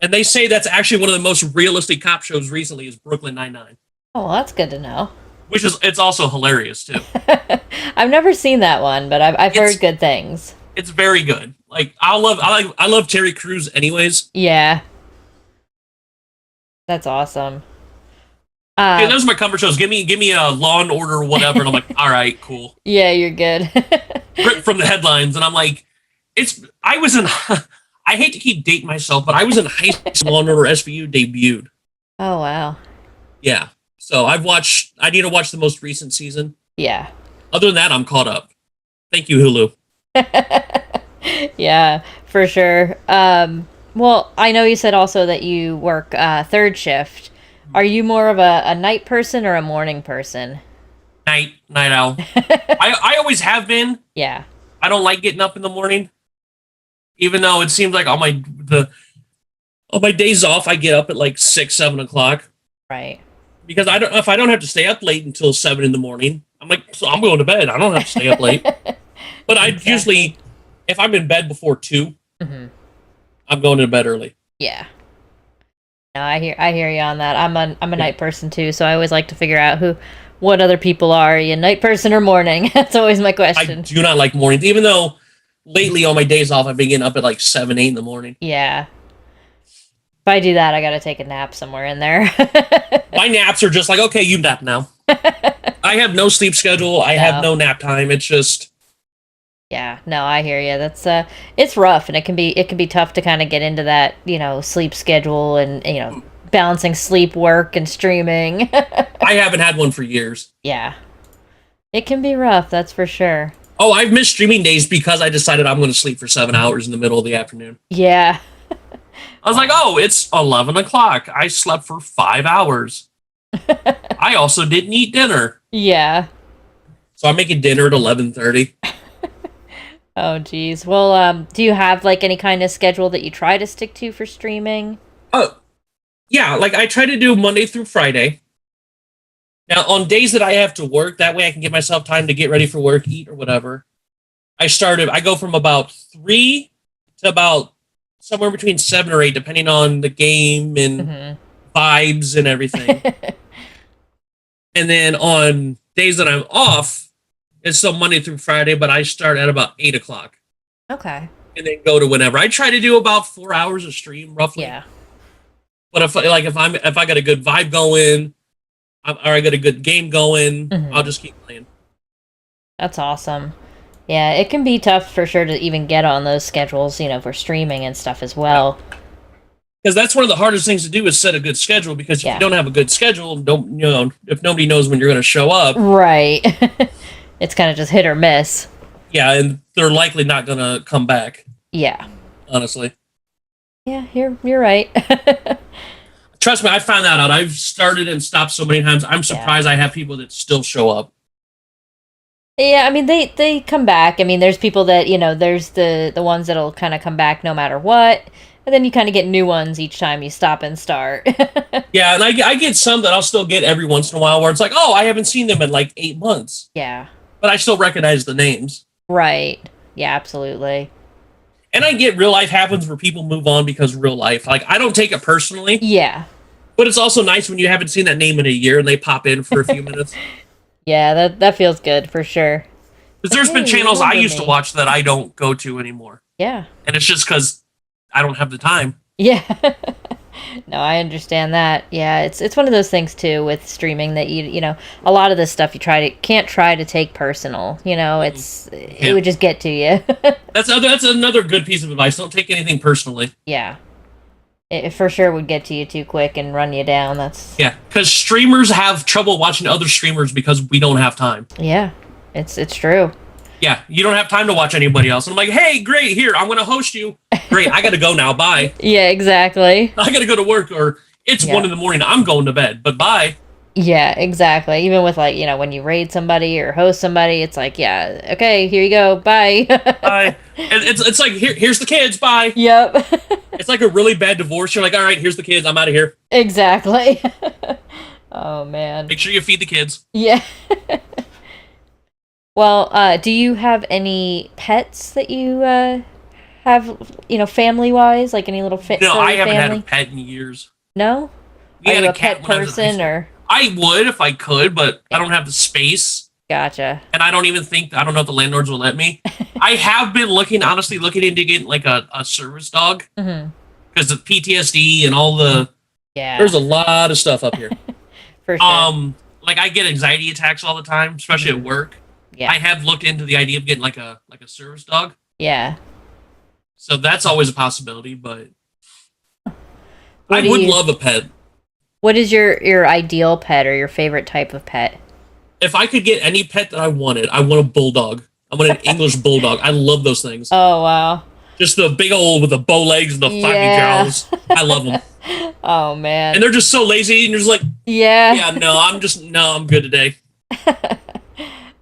And they say that's actually one of the most realistic cop shows recently is Brooklyn Nine-Nine. Oh, well, that's good to know. Which is it's also hilarious too. I've never seen that one, but I've heard good things. It's very good. Like I love Terry Crews anyways. Yeah. That's awesome. Yeah, those are my comfort shows. Give me a Law and Order or whatever, and I'm like, all right, cool. Yeah, you're good. Ripped from the headlines, and I'm like, I was in. I hate to keep dating myself, but I was in high school. Law and Order SVU debuted. Oh wow. Yeah, so I need to watch the most recent season. Yeah. Other than that, I'm caught up. Thank you, Hulu. Yeah, for sure. Well, I know you said also that you work third shift. Are you more of a night person or a morning person? Night owl. I always have been. Yeah. I don't like getting up in the morning, even though it seems like on my days off, I get up at like 6-7 o'clock. Right. Because if I don't have to stay up late until 7 in the morning, I'm like, so I'm going to bed. I don't have to stay up late. But I usually, if I'm in bed before 2, I'm going to bed early. Yeah. No, I hear you on that. I'm a night person too, so I always like to figure out what other people are. Are you a night person or morning? That's always my question. I do not like mornings, even though lately on my days off I've been getting up at like 7-8 in the morning. Yeah. If I do that, I gotta take a nap somewhere in there. My naps are just like, okay, you nap now. I have no sleep schedule. I have no nap time. It's just. Yeah, no, I hear you. That's it's rough, and it can be tough to kind of get into that, sleep schedule and balancing sleep, work, and streaming. I haven't had one for years. Yeah, it can be rough. That's for sure. Oh, I've missed streaming days because I decided I'm going to sleep for 7 hours in the middle of the afternoon. Yeah. I was like, oh, it's 11 o'clock. I slept for 5 hours. I also didn't eat dinner. Yeah. So I'm making dinner at 11:30. Oh, geez. Well, do you have like any kind of schedule that you try to stick to for streaming? Oh, yeah. Like I try to do Monday through Friday. Now, on days that I have to work, that way I can give myself time to get ready for work, eat, or whatever. I go from about 3 to about somewhere between 7 or 8, depending on the game and vibes and everything. And then on days that I'm off, it's still Monday through Friday, but I start at about 8 o'clock. Okay. And then go to whenever. I try to do about 4 hours of stream, roughly. Yeah. But if I got a good vibe going, or I got a good game going, I'll just keep playing. That's awesome. Yeah, it can be tough for sure to even get on those schedules, for streaming and stuff as well. Because that's one of the hardest things to do is set a good schedule. Because if you don't have a good schedule, if nobody knows when you're going to show up, right? It's kind of just hit or miss. Yeah, and they're likely not going to come back. Yeah. Honestly. Yeah, you're right. Trust me, I found that out. I've started and stopped so many times. I'm surprised I have people that still show up. Yeah, I mean, they come back. I mean, there's people that, there's the ones that'll kind of come back no matter what. And then you kind of get new ones each time you stop and start. Yeah, and I get some that I'll still get every once in a while where it's like, oh, I haven't seen them in like 8 months. Yeah. But I still recognize the names. Right. Yeah, absolutely. And I get real life happens where people move on because of real life. Like, I don't take it personally. Yeah. But it's also nice when you haven't seen that name in a year and they pop in for a few minutes. Yeah, that feels good for sure. Because there's been channels I used to watch that I don't go to anymore. Yeah. And it's just because I don't have the time. Yeah. No, I understand that. Yeah, it's one of those things too with streaming that a lot of this stuff you can't try to take personal. It would just get to you. That's another good piece of advice. Don't take anything personally. Yeah. It for sure would get to you too quick and run you down. Yeah, because streamers have trouble watching other streamers because we don't have time. Yeah, it's true. Yeah, you don't have time to watch anybody else. And I'm like, hey, great, here, I'm going to host you. Great, I got to go now, bye. Yeah, exactly. I got to go to work, or it's 1 in the morning, I'm going to bed, but bye. Yeah, exactly. Even with like, when you raid somebody or host somebody, it's like, yeah, okay, here you go. Bye. Bye. And it's like here's the kids. Bye. Yep. It's like a really bad divorce. You're like, all right, here's the kids. I'm out of here. Exactly. Oh man. Make sure you feed the kids. Yeah. Well, do you have any pets that you have, family wise, like any little No, I furry haven't had a family? pet in years. No? We Are had you a a cat pet when I was in high person school. or? I would if I could, but I Yeah. don't have the space, Gotcha. and I don't know if the landlords will let me. I have been honestly looking into getting like a service dog Hmm. because of PTSD and all the. There's Yeah, a lot of stuff up here. for sure. Like I get anxiety attacks all the time, especially at Hmm. work. I Yeah. have looked into the idea of getting like a service dog, Yeah. so that's always a possibility. But What I do would you love a pet. what is your ideal pet or your favorite type of pet? If I could get any pet that I wanted, I want a bulldog. I want an English bulldog. I love those things. Oh wow. Just the big old with the bow legs and the floppy Yeah. jowls. I love them. Oh And man. they're just so lazy, and you're just like, Yeah. yeah, no, no, I'm good today.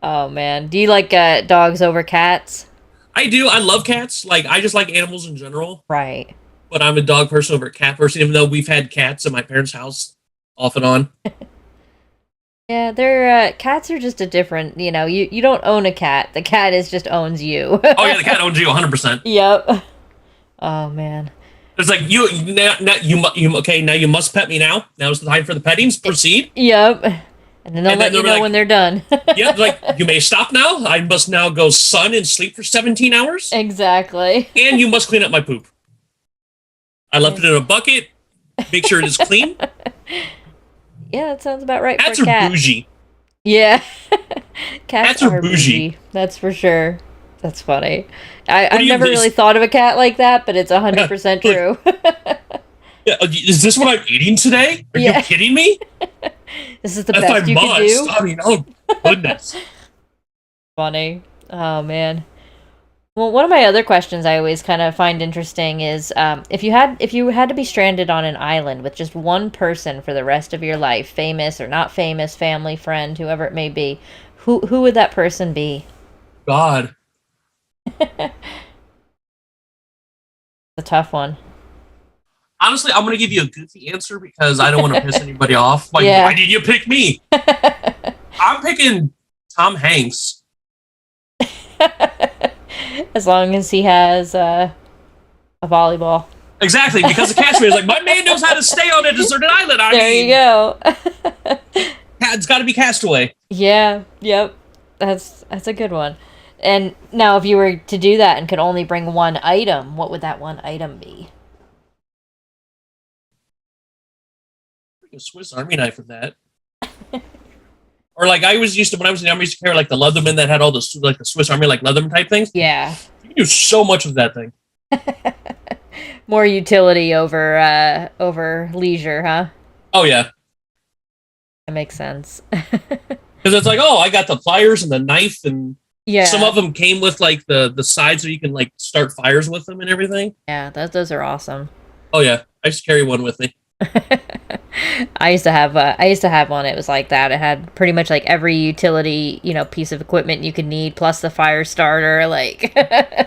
Oh man. Do you like dogs over cats? I do. I love cats. Like, I just like animals in general, Right. but I'm a dog person over a cat person, even though we've had cats at my parents' house off and on. Yeah, they're cats are just a different, you don't own a cat. The cat is just owns you. Oh, yeah, the cat owns you 100%. Yep. Oh man. It's like, okay, now you must pet me now. Now's the time for the pettings. Proceed. Yep. And then they'll And then let you they'll be know like, when they're done. yeah, like, you may stop now. I must now go sun and sleep for 17 hours. Exactly. And you must clean up my poop. I left it in a bucket. Make sure it is clean. Yeah, that sounds about right Cats for a are cat. bougie. Yeah. Cats Cats are are bougie. bougie. That's for sure. That's funny. What I've do you never really this? thought of a cat like that, but it's 100% Like, true. yeah, is this what I'm eating today? Are you Yeah. kidding me? This is the If I best you could must. do. I mean, oh goodness. Funny. Oh man. Well, one of my other questions I always kind of find interesting is if you had to be stranded on an island with just one person for the rest of your life, famous or not famous, family, friend, whoever it may be, who would that person be? God. A tough one. Honestly, I'm gonna give you a goofy answer because I don't want to piss anybody off. Like, Yeah. why did you pick me? I'm picking Tom Hanks. As long as he has a volleyball. Exactly, because the Cashmere is like, my man knows how to stay on a deserted island. I There mean, you go. it's got to be Castaway. Yeah, yep. That's a good one. And now if you were to do that and could only bring one item, what would that one item be? A Swiss Army knife with that. Or like I was used to when I was in the army, I used to carry like the Leatherman that had all the like the Swiss Army like Leatherman type things. Yeah. You can do so much with that thing. More utility over leisure, huh? Oh yeah, That makes sense. because it's like, oh, I got the pliers and the knife, and Yeah. some of them came with like the sides so you can like start fires with them and everything. Yeah, those are awesome. Oh yeah, I just carry one with me. I used to have one. It was like that. It had pretty much like every utility, piece of equipment you could need, plus the fire starter. Like,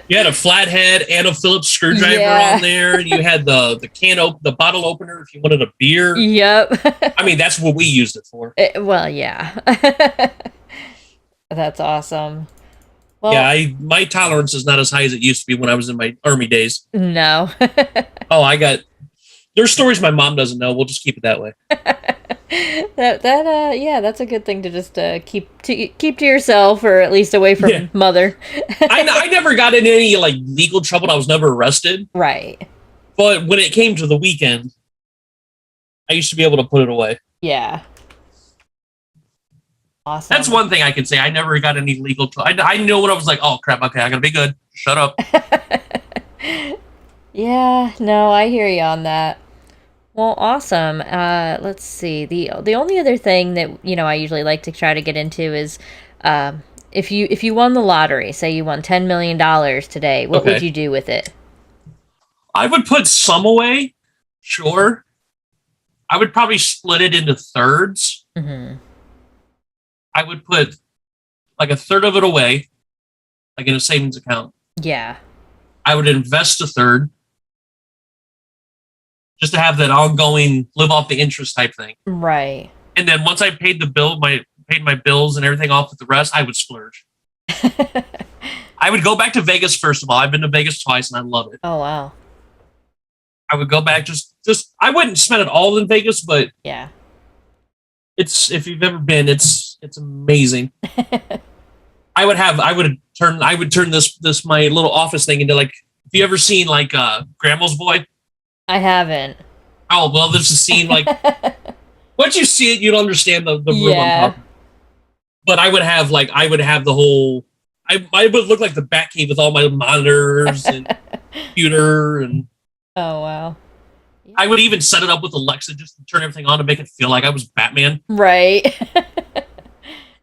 You had a flathead and a Phillips screwdriver Yeah. on there. You had the bottle opener if you wanted a beer. yep. I mean, that's what we used it for. Well, yeah. That's awesome. Well, Yeah, my tolerance is not as high as it used to be when I was in my army days. no. Oh, there's stories my mom doesn't know. We'll just keep it that way. Yeah, that's a good thing to just keep to yourself, or at least away from Yeah. mother. I never got in any like legal trouble. I was never arrested. Right. But when it came to the weekend, I used to be able to put it away. Yeah. Awesome. That's one thing I can say. I never got any legal trouble. I knew when I was like, oh crap, okay, I gotta be good. Shut up. Yeah, no, I hear you on that. Well, awesome. Let's see. The only other thing that I usually like to try to get into is, if you won the lottery, say you won $10 million today, what would Okay. you do with it? I would put some away, sure. I would probably split it into thirds. Mm-hmm. I would put like a third of it away, like in a savings account. Yeah. I would invest a third just to have that ongoing live off the interest type thing. Right. And then once I paid my bills and everything off with the rest, I would splurge. I would go back to Vegas first of all. I've been to Vegas twice and I love it. Oh, wow. I would go back just I wouldn't spend it all in Vegas, but Yeah. it's if you've ever been, it's amazing. I would turn this my little office thing into like have you ever seen like Grandma's Boy? I haven't. Oh well, there's a scene like once you see it, you'll understand the room I'm Yeah. talking. But I would have the whole I would look like the Batcave with all my monitors and computer and Oh, wow. I would even set it up with Alexa just to turn everything on to make it feel like I was Batman. Right.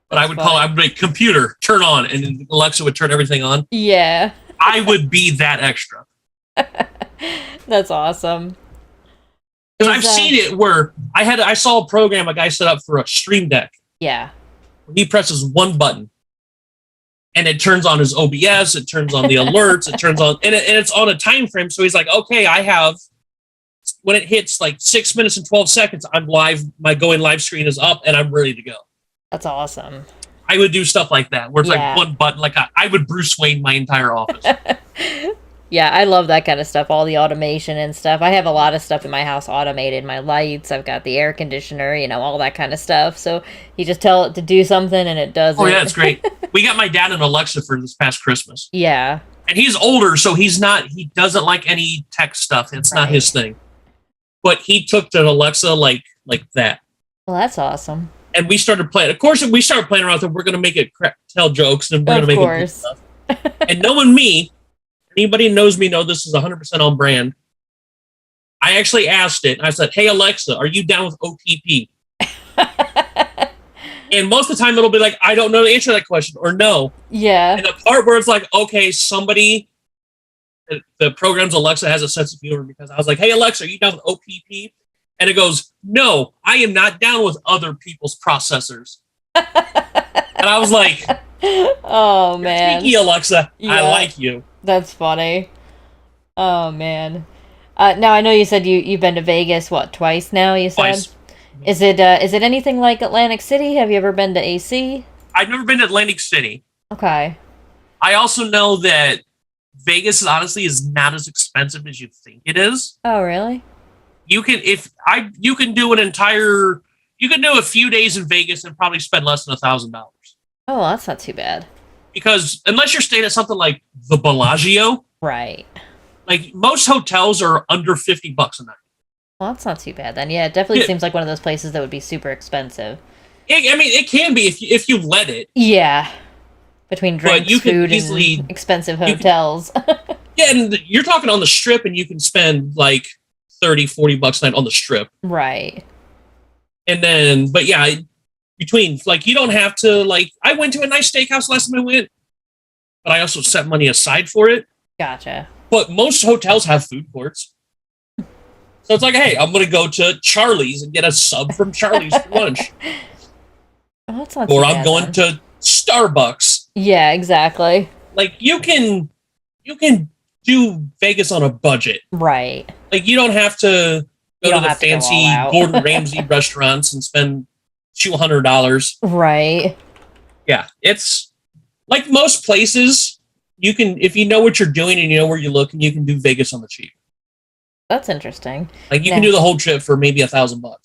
But I would make computer turn on and Alexa would turn everything on. Yeah. I would be that extra. That's awesome. Because I've seen it where I saw a program a guy set up for a Stream Deck. Yeah. He presses one button and it turns on his OBS, it turns on the alerts, it turns on and it's on a time frame. So he's like, okay, I have when it hits like 6 minutes and 12 seconds, I'm live, my going live screen is up and I'm ready to go. That's awesome. I would do stuff like that where it's like one button, like I would Bruce Wayne my entire office. Yeah, I love that kind of stuff, all the automation and stuff. I have a lot of stuff in my house automated. My lights, I've got the air conditioner, all that kind of stuff. So you just tell it to do something and it does it. Oh, yeah, it's great. We got my dad an Alexa for this past Christmas. Yeah. And he's older, so he doesn't like any tech stuff. It's not his thing. But he took to Alexa like that. Well, that's awesome. And we started playing. Of course, we started playing around with it. We're going to make it tell jokes and we're going to make it good stuff. And knowing me, anybody who knows me know this is 100% on brand. I actually asked it. I said, hey, Alexa, are you down with OTP? And most of the time it'll be like, I don't know the answer to that question or no. Yeah. And the part where it's like, okay, the program's Alexa has a sense of humor because I was like, hey, Alexa, are you down with OPP? And it goes, no, I am not down with other people's processors. And I was like, oh, man. Sneaky, Alexa. Yeah. I like you. That's funny. Oh, man. Now, I know you said you've been to Vegas, twice now, you said? Twice. Is it anything like Atlantic City? Have you ever been to AC? I've never been to Atlantic City. Okay. I also know that Vegas honestly is not as expensive as you think it is. Oh, really? You can do a few days in Vegas and probably spend less than $1,000. Oh, well, that's not too bad. Because unless you're staying at something like the Bellagio, right? Like most hotels are under $50 a night. Well, that's not too bad then. Yeah, it definitely seems like one of those places that would be super expensive. It can be if you let it. Yeah. Between drinks, food, and expensive hotels. Yeah, and you're talking on the Strip, and you can spend like $30-$40 a night on the Strip. Right. And then, but yeah, between like you don't have to like. I went to a nice steakhouse last time I went, but I also set money aside for it. Gotcha. But most hotels have food courts, so it's like, hey, I'm gonna go to Charlie's and get a sub from Charlie's for lunch. Oh, that's not or I'm going to Starbucks. Yeah, exactly. Like you can do Vegas on a budget. Right. Like you don't have to go to the fancy Gordon Ramsay restaurants and spend $200. Right. Yeah, it's like most places. You can, if you know what you're doing and you know where you're looking, you can do Vegas on the cheap. That's interesting. Like you can do the whole trip for maybe $1,000. Well,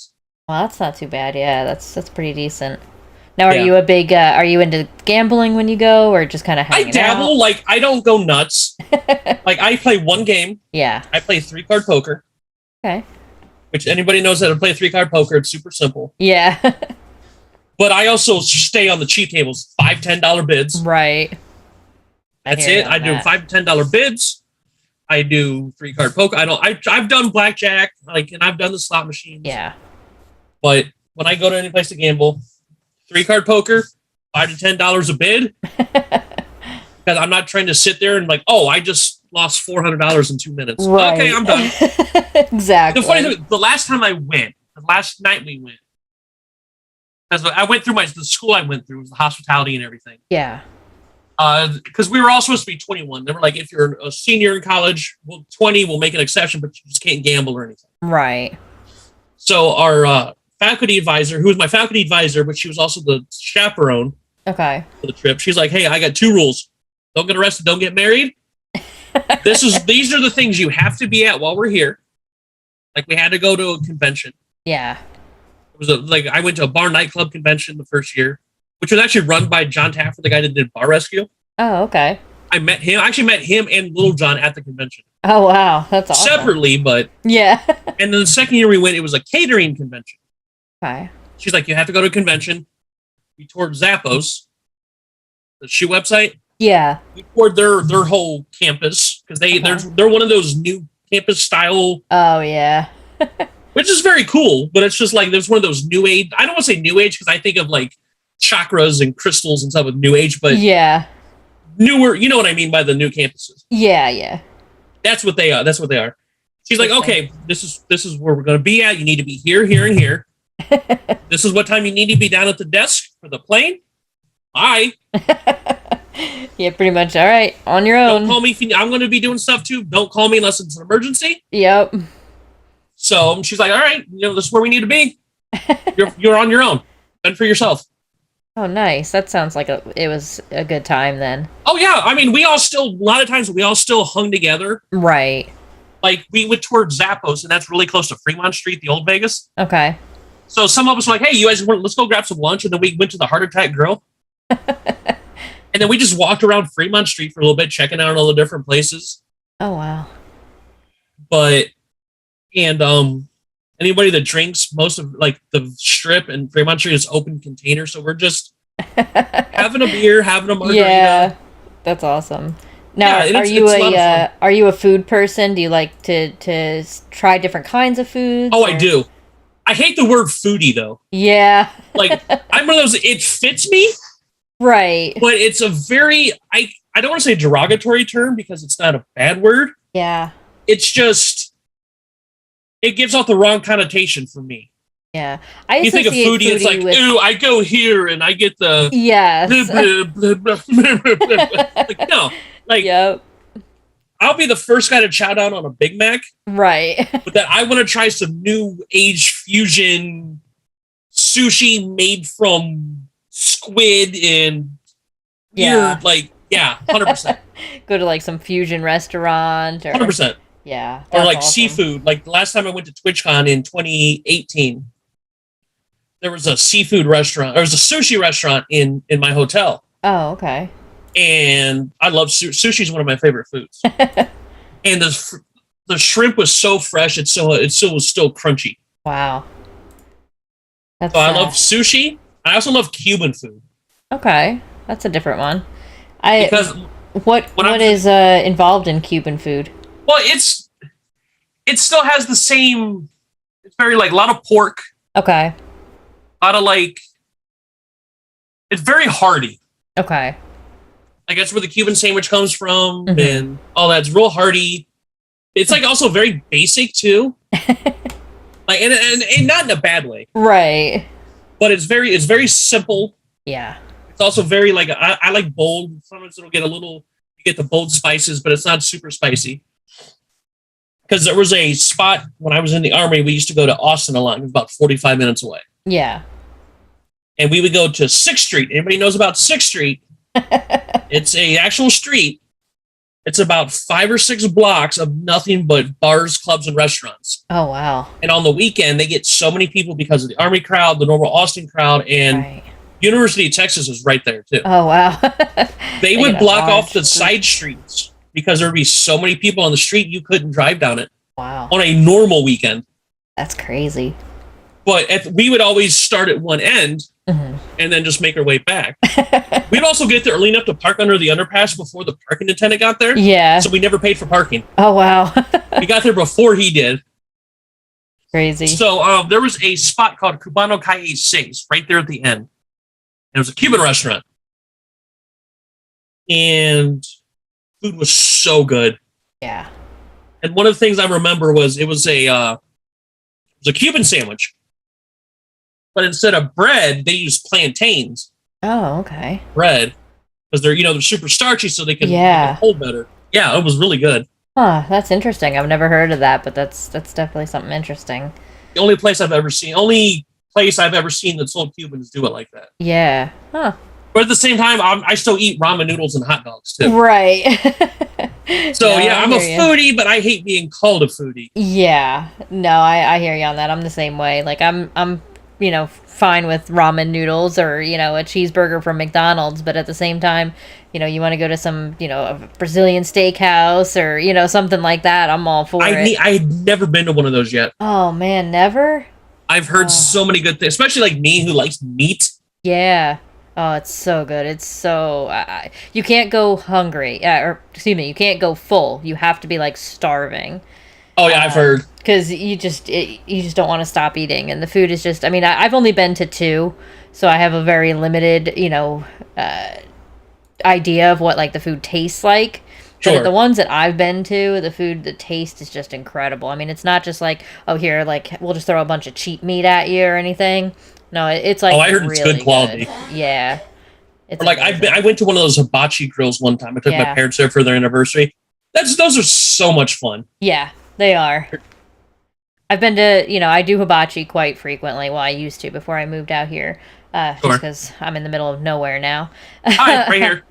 that's not too bad. Yeah, that's pretty decent. Now, are you a big? Are you into gambling when you go, or just kind of hanging out? I dabble. Like I don't go nuts. Like I play one game. Yeah. I play 3-card poker. Okay. Which anybody knows how to play 3-card poker. It's super simple. Yeah. But I also stay on the cheap tables. $5-$10 bids. Right. That's it. I do $5-$10 bids. I do 3-card poker. I've done blackjack, and I've done the slot machines. Yeah. But when I go to any place to gamble, 3-card poker, $5 to $10 a bid. Because I'm not trying to sit there and I just lost $400 in 2 minutes. Right. Okay, I'm done. Exactly. The funny thing, the last night we went, Because I went through the school I went through was the hospitality and everything. Yeah. Because we were all supposed to be 21. They were like, if you're a senior in college, 20, we'll make an exception, but you just can't gamble or anything. Right. So our faculty advisor, who was my faculty advisor, but she was also the chaperone Okay. for the trip, she's like, hey, I got 2 rules. Don't get arrested, don't get married. These are the things you have to be at while we're here. Like, we had to go to a convention. Yeah. It was I went to a bar nightclub convention the first year, which was actually run by John Taffer, the guy that did Bar Rescue. Oh, okay. I actually met him and Little John at the convention. Oh, wow. That's awesome. Separately, but... Yeah. And then the second year we went, it was a catering convention. Okay. She's like, you have to go to a convention. We toured Zappos, the shoe website. Yeah. We toured their whole campus, because they're one of those new campus style... Oh, yeah. which is very cool, but it's just like, there's one of those new age... I don't want to say new age, because I think of like chakras and crystals and stuff with new age, but... Yeah. Newer, you know what I mean by the new campuses. Yeah, yeah. That's what they are. She's like, okay, this is where we're going to be at. You need to be here, here, and here. This is what time you need to be down at the desk for the plane. Bye. Yeah, pretty much. All right, on your own. Don't call me. I'm going to be doing stuff too. Don't call me unless it's an emergency. Yep. So she's like, all right, this is where we need to be. You're on your own. Fend for yourself. Oh, nice. That sounds like it was a good time then. Oh, yeah. I mean, a lot of times we all still hung together. Right. Like, we went towards Zappos, and that's really close to Fremont Street, the old Vegas. Okay. So some of us were like, hey, you guys, let's go grab some lunch. And then we went to the Heart Attack Grill. And then we just walked around Fremont Street for a little bit, checking out all the different places. Oh, wow. Anybody that drinks, most of like the Strip and Fremont Street is open container, so we're just having a beer, having a margarita. Yeah, that's awesome. Now, are you a food person? Do you like to try different kinds of foods? Oh, I do. I hate the word foodie though. Yeah. Like, I'm one of those. It fits me, right? But it's a very I don't want to say derogatory term because it's not a bad word. Yeah. It's just. It gives off the wrong connotation for me. Yeah. You think of foodie, it's like, ooh, I go here and I get the... Yes. Like, no. Like, yep. I'll be the first guy to chow down on a Big Mac. Right. But that I want to try some new age fusion sushi made from squid and weird, like, yeah, 100%. Go to, like, some fusion restaurant. Or... 100%. Yeah. Or like awesome. seafood. Like the last time I went to TwitchCon in 2018, there was a seafood restaurant. There was a sushi restaurant in my hotel. Oh, okay. And I love sushi. Is one of my favorite foods. And the shrimp was so fresh. It was still crunchy. Wow. So I love sushi. I also love Cuban food. Okay, that's a different one. What is involved in Cuban food? Well, it still has the same. It's very like a lot of pork. Okay. A lot of like. It's very hearty. Okay. I guess where the Cuban sandwich comes from, and all that's real hearty. It's like also very basic too. Like and not in a bad way. Right. But it's very simple. Yeah. It's also very like I like bold. Sometimes it'll get you get the bold spices, but it's not super spicy. Because there was a spot when I was in the Army, we used to go to Austin a lot. It was about 45 minutes away. Yeah. And we would go to 6th Street. Anybody knows about 6th Street? It's a actual street. It's about 5 or 6 blocks of nothing but bars, clubs, and restaurants. Oh, wow. And on the weekend, they get so many people because of the Army crowd, the normal Austin crowd, and University of Texas is right there, too. Oh, wow. They would block off the side streets because there would be so many people on the street, you couldn't drive down it. Wow. On a normal weekend. That's crazy. But we would always start at one end and then just make our way back. We'd also get there early enough to park under the underpass before the parking attendant got there. Yeah. So we never paid for parking. Oh, wow. We got there before he did. Crazy. So there was a spot called Cubano Calle 6 right there at the end. It was a Cuban restaurant. And food was so good. Yeah. And one of the things I remember was it was a Cuban sandwich. but instead of bread, they use plantains. Oh, okay. Bread, because they're super starchy, so they can Yeah. hold better. Yeah, it was really good. Huh, that's interesting. I've never heard of that, but that's definitely something interesting. The only place I've ever seen that sold Cubans do it like that. Yeah. Huh. But at the same time, I still eat ramen noodles and hot dogs too. Right. So No, yeah, I I'm a hear you. foodie, but I hate being called a foodie. Yeah. No, I hear you on that. I'm the same way. Like I'm fine with ramen noodles or, a cheeseburger from McDonald's, but at the same time, you want to go to some, a Brazilian steakhouse or, something like that, I'm all for it. I've never been to one of those yet. Oh man, never? I've heard Oh. so many good things, especially like me who likes meat. Yeah. Oh, it's so good. It's so you can't go hungry, or excuse me, you can't go full. You have to be like starving. Oh yeah, I've heard. Because you just don't want to stop eating, and the food is just. I mean, I've only been to two, so I have a very limited, idea of what like the food tastes like. But at Sure. the ones that I've been to, the taste is just incredible. I mean, it's not just like, oh, here, like we'll just throw a bunch of cheap meat at you or anything. No, it's Oh, like I heard it's good really quality. good. Yeah, it's Or like amazing. I went to one of those hibachi grills one time. I took my Yeah, parents there for their anniversary. Those are so much fun. yeah, they are. I've been to, I do hibachi quite frequently. Well, I used to before I moved out here, just Sure. because I'm in the middle of nowhere now. Hi, right here.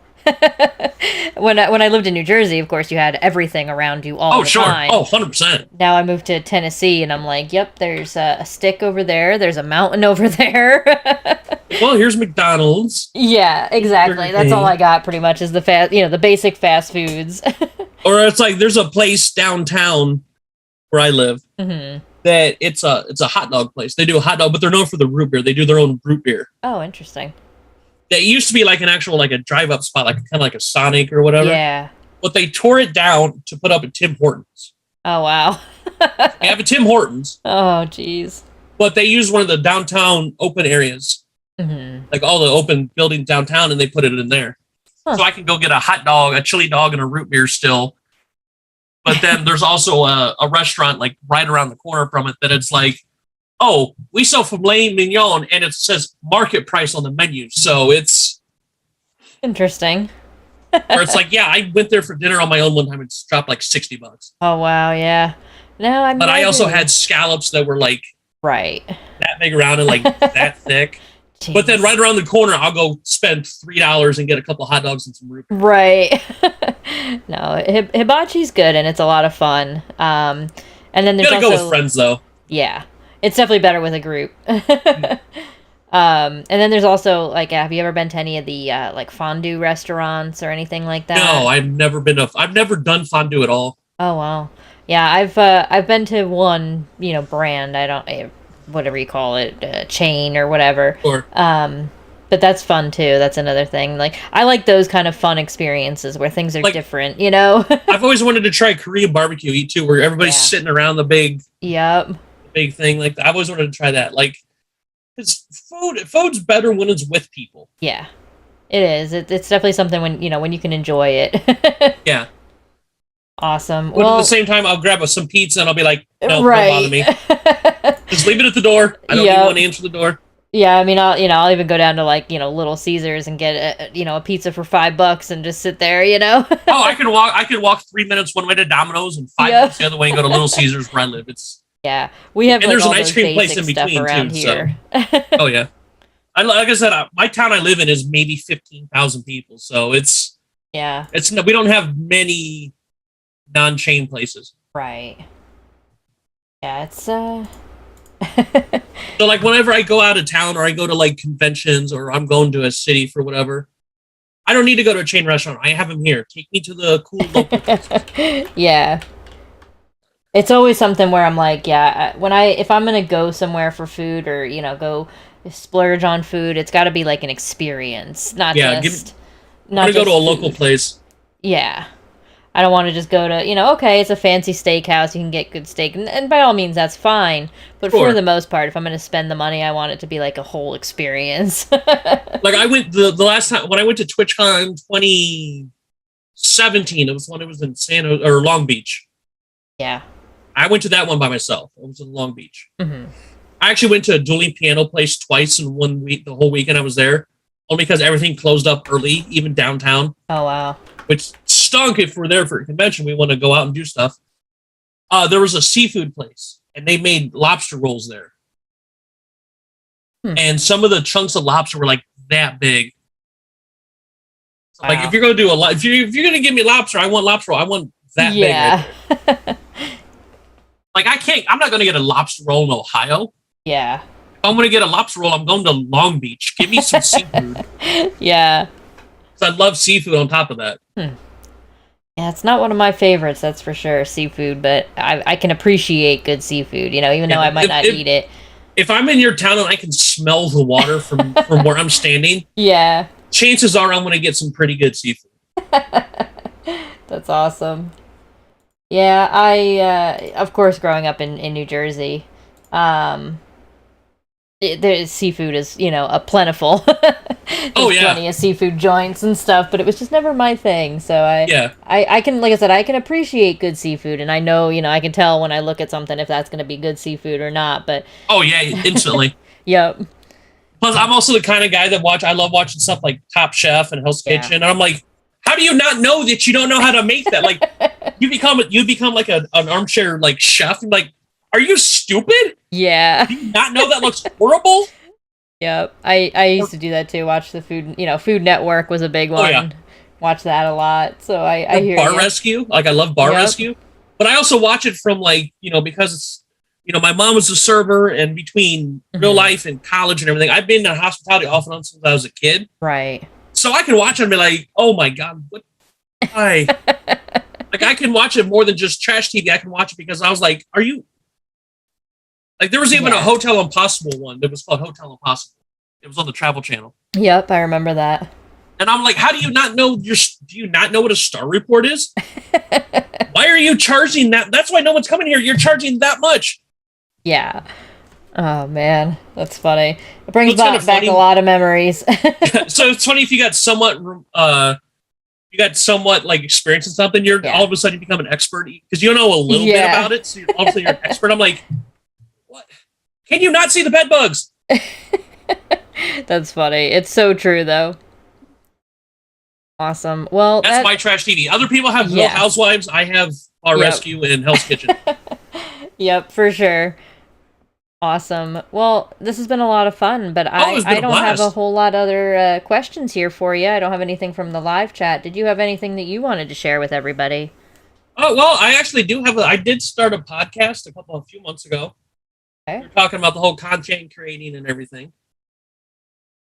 When I lived in New Jersey, of course, you had everything around you all Oh, the sure. time. Oh, 100%. Now I moved to Tennessee, and I'm like, yep, there's a stick over there. There's a mountain over there. Well, here's McDonald's. Yeah, exactly. Burger That's all I King. got pretty much is the basic fast foods. Or it's like there's a place downtown where I live Hmm. that it's a hot dog place. They do a hot dog, but they're known for the root beer. They do their own root beer. Oh, interesting. That used to be like an actual like a drive up spot, like kind of like a Sonic or whatever. Yeah. But they tore it down to put up at Tim Hortons. Oh, wow. They have a Tim Hortons, Oh, jeez. but they use one of the downtown open areas, Hmm. like all the open buildings downtown, and they put it in there. Huh. So I can go get a hot dog, a chili dog, and a root beer still. But then there's also a restaurant like right around the corner from it that it's like, oh, we sell filet mignon, and it says market price on the menu. So it's Interesting. where it's like, yeah, I went there for dinner on my own one time and dropped like $60. Oh, wow, yeah. No, I But I also never. had scallops that were like Right. that big around and like that thick. But then Jeez. right around the corner, I'll go spend $3 and get a couple hot dogs and some root beer. Right. No, hibachi's good and it's a lot of fun. And then You there's gotta go with also friends though. yeah, it's definitely better with a group. And then there's also like, have you ever been to any of the like fondue restaurants or anything like that? No, I've never done fondue at all. Oh wow, yeah, I've been to one brand. I don't whatever you call it, chain or whatever. Or But that's fun too. That's another thing. Like I like those kind of fun experiences where things are like different. I've always wanted to try Korean barbecue eat too, where everybody's Yeah. sitting around the Yep. big thing. Like I've always wanted to try that. Like it's food's better when it's with people. Yeah. It is. It's definitely something when you can enjoy it. Yeah. Awesome. But at the Well, same time, I'll grab some pizza and I'll be like, no, don't bother right. me. Just leave it at the door. I don't even Yep. want to answer the door. Yeah, I mean, I'll even go down to like Little Caesars and get a pizza for $5 and just sit there. Oh, I can walk 3 minutes one way to Domino's and 5 minutes the other way and go to Little Caesars where I live. It's Yeah, we have and like there's an all ice those cream place basic in stuff between around too. here. Oh yeah. Like I said, my town I live in is maybe 15,000 people, so Yeah, we don't have many non-chain places. right. Yeah, it's So like whenever I go out of town or I go to like conventions or I'm going to a city for whatever, I don't need to go to a chain restaurant. I have them here. Take me to the cool local places. yeah. It's always something where I'm like, yeah, if I'm gonna go somewhere for food or go splurge on food, it's got to be like an experience, not Yeah, just I'm not gonna go just to a local food. place. Yeah. I don't want to just go to, okay, it's a fancy steakhouse, you can get good steak, and by all means, that's fine. But for Sure. the most part, if I'm going to spend the money, I want it to be like a whole experience. Like I went the last time when I went to TwitchCon 2017. It was when it was in or Long Beach. Yeah. I went to that one by myself. It was in Long Beach. Hmm. I actually went to a dueling piano place twice in 1 week, the whole weekend I was there, only because everything closed up early, even downtown. Oh, wow. Which stunk if we're there for a convention. We want to go out and do stuff. There was a seafood place, and they made lobster rolls there. And some of the chunks of lobster were like that big. So, wow. like, if you're gonna do if you're gonna give me lobster, I want lobster roll. I want that big. Right. Like, I'm not gonna get a lobster roll in Ohio. Yeah. If I'm gonna get a lobster roll, I'm going to Long Beach. Give me some seafood. Yeah. I love seafood on top of that. Yeah, it's not one of my favorites, that's for sure, seafood, but I can appreciate good seafood, even though I might not eat it. If I'm in your town and I can smell the water from where I'm standing, yeah, chances are I'm going to get some pretty good seafood. That's awesome. Yeah, I, of course, growing up in New Jersey, seafood is, a plentiful. There's plenty of seafood joints and stuff, but it was just never my thing. So I can, like I said, I can appreciate good seafood, and I know, I can tell when I look at something if that's going to be good seafood or not. But instantly. Yep. Plus, I'm also the kind of guy that I love watching stuff like Top Chef and Hell's Kitchen, and I'm like, how do you not know that you don't know how to make that? Like, you become like an armchair like chef, and like, are you stupid? Yeah. Do you not know that looks horrible? Yep. I used to do that too. Watch the Food Network was a big one. Yeah. Watch that a lot. So I hear Bar Rescue. Like, I love Bar Rescue. But I also watch it from, like, because it's, my mom was a server, and between real life and college and everything, I've been in hospitality off and on since I was a kid. Right. So I can watch it and be like, oh my God, why? Like, I can watch it more than just trash TV. I can watch it because I was like, are you... Like, there was even a Hotel Impossible one that was called Hotel Impossible. It was on the Travel Channel. Yep, I remember that. And I'm like, how do you not know do you not know what a star report is? Why are you charging that? That's why no one's coming here. You're charging that much. Yeah. Oh, man. That's funny. It brings back a lot of memories. So it's funny if you got somewhat like experience in something, you're all of a sudden you become an expert because you know a little bit about it. So all of a sudden you're an expert. I'm like, what? Can you not see the bed bugs? That's funny. It's so true, though. Awesome. Well, that's my trash TV. Other people have Real Housewives. I have Bar Rescue and Hell's Kitchen. Yep, for sure. Awesome. Well, this has been a lot of fun, but I don't have a whole lot other questions here for you. I don't have anything from the live chat. Did you have anything that you wanted to share with everybody? Oh, well, I actually do have I did start a podcast a few months ago. Okay. We were talking about the whole content creating and everything.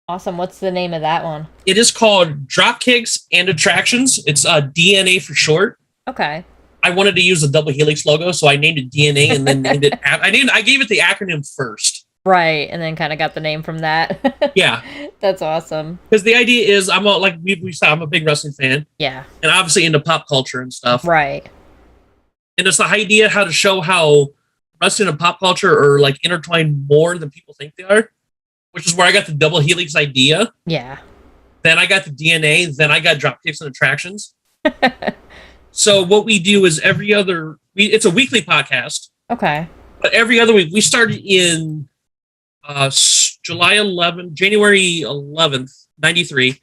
Awesome. What's the name of that one? It is called Dropkicks and Attractions. It's DNA for short. Okay. I wanted to use the double helix logo, so I named it DNA and then named it. I gave it the acronym first. Right, and then kind of got the name from that. Yeah, that's awesome. Because the idea is, I'm a big wrestling fan. Yeah, and obviously into pop culture and stuff. Right. And it's the idea how to show how wrestling and pop culture are like intertwined more than people think they are, which is where I got the double helix idea. Yeah. Then I got the DNA. Then I got Dropkicks and Attractions. So what we do is it's a weekly podcast. Okay. But every other week, we started in January 11th, 93, because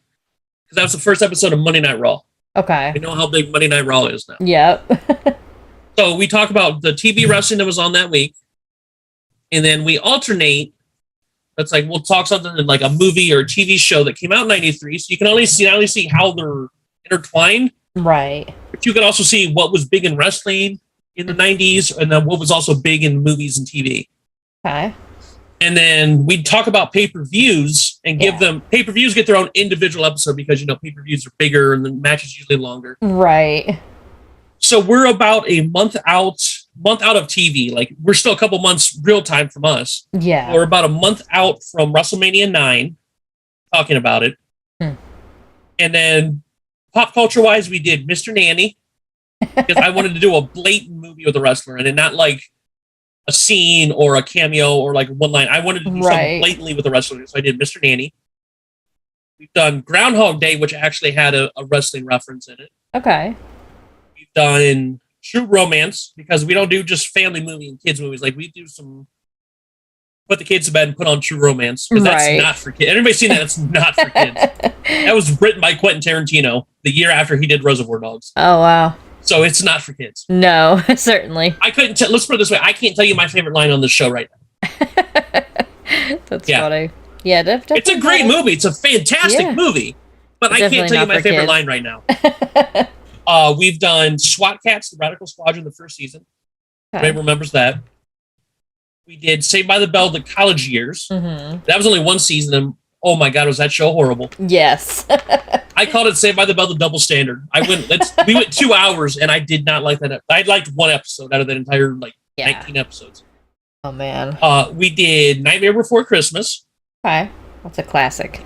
that was the first episode of Monday Night Raw. Okay. You know how big Monday Night Raw is now. Yep. So we talk about the TV wrestling that was on that week, and then we alternate. That's like, we'll talk something in like a movie or a TV show that came out in 93, so you can not only see how they're intertwined, right, but you can also see what was big in wrestling in the 90s and then what was also big in movies and TV. Okay. And then we talk about pay-per-views and give them pay-per-views get their own individual episode because pay-per-views are bigger and the matches usually longer. Right. So we're about a month out of TV. Like, we're still a couple months real time from us. Yeah. We're about a month out from WrestleMania 9 talking about it. And then pop culture wise, we did Mr. Nanny because I wanted to do a blatant movie with a wrestler and not like a scene or a cameo or like one line. I wanted to do something blatantly with a wrestler. So I did Mr. Nanny. We've done Groundhog Day, which actually had a wrestling reference in it. Okay. We've done True Romance because we don't do just family movie and kids movies. Like, we do some put the kids to bed and put on True Romance, because that's Right. not for kids. Everybody's seen that? That's not for kids. That was written by Quentin Tarantino the year after he did Reservoir Dogs. Oh, wow. So it's not for kids. No, certainly. I couldn't tell. Let's put it this way. I can't tell you my favorite line on this show right now. That's funny. Yeah, definitely. It's a great movie. It's a fantastic movie. But I can't tell you my favorite line right now. We've done SWAT Cats, the Radical Squadron, the first season. Everybody remembers that. We did Saved by the Bell, the college years. Mm-hmm. That was only one season, and oh my god, was that show horrible? Yes. I called it Saved by the Bell, the double standard. We went 2 hours, and I did not like that. I liked one episode out of that entire 19 episodes. Oh man. We did Nightmare Before Christmas. Okay, that's a classic.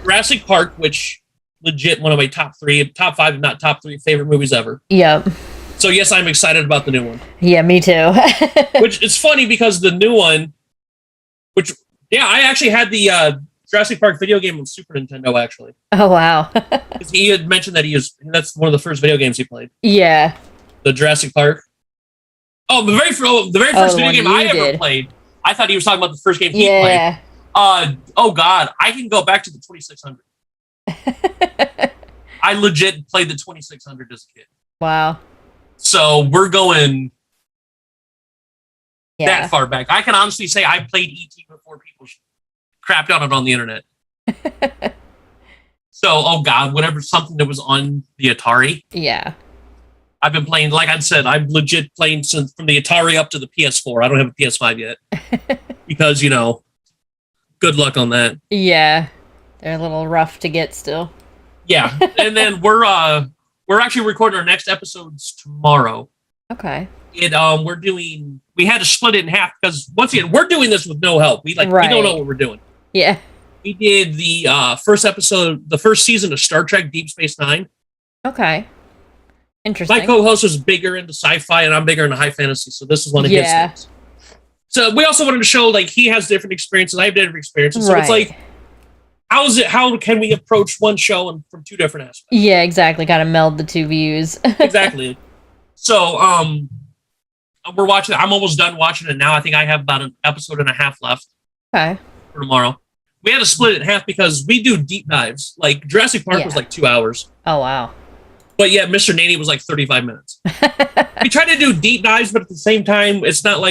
Jurassic Park, which legit one of my top 5, if not top 3 favorite movies ever. Yep. So yes, I'm excited about the new one. Yeah, me too. Which is funny because the new one, I actually had the Jurassic Park video game on Super Nintendo, actually. Oh, wow. He had mentioned that that's one of the first video games he played. Yeah. The Jurassic Park. Oh, the very first video game I ever played. I thought he was talking about the first game he played. Oh god, I can go back to the 2600. I legit played the 2600 as a kid. Wow. So we're going that far back. I can honestly say I played E.T. before people crapped on it on the internet. So, oh god, something that was on the Atari. Yeah. I've been playing, like I said, I'm legit playing since from the Atari up to the PS4. I don't have a PS5 yet. Because, good luck on that. Yeah. They're a little rough to get still. Yeah. And then we're actually recording our next episodes tomorrow. Okay. We had to split it in half because once again, we're doing this with no help. We don't know what we're doing. Yeah. We did the the first season of Star Trek Deep Space Nine. Okay. Interesting. My co-host is bigger into sci-fi and I'm bigger into high fantasy, so this is one of his things. So we also wanted to show he has different experiences, I have different experiences. So it's how can we approach one show from two different aspects? Yeah, exactly. Gotta meld the two views. Exactly. So we're watching it. I'm almost done watching it now. I think I have about an episode and a half left. Okay. For tomorrow. We had to split it in half because we do deep dives. Like Jurassic Park was 2 hours. Oh wow. But yeah, Mr. Nanny was 35 minutes. We try to do deep dives, but at the same time, it's not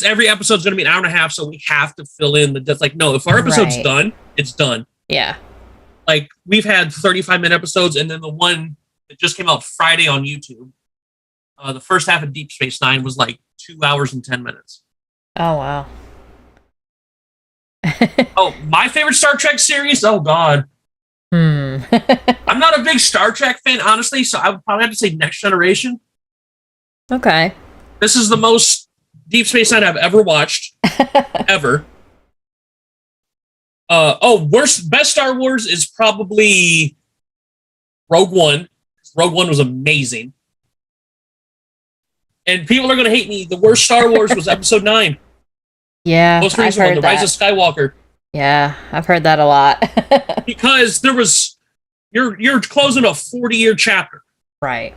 every episode's going to be an hour and a half, so we have to fill in no, if our episode's done, it's done. Yeah. We've had 35-minute episodes, and then the one that just came out Friday on YouTube, the first half of Deep Space Nine was 2 hours and 10 minutes. Oh, wow. Oh, my favorite Star Trek series? Oh, God. I'm not a big Star Trek fan, honestly, so I would probably have to say Next Generation. Okay. This is the most Deep Space Nine I've ever watched. Ever. Best Star Wars is probably Rogue One. Rogue One was amazing. And people are going to hate me. The worst Star Wars was Episode 9. Yeah, most recent one, The Rise of Skywalker. Yeah, I've heard that a lot. Because you're closing a 40-year chapter. Right.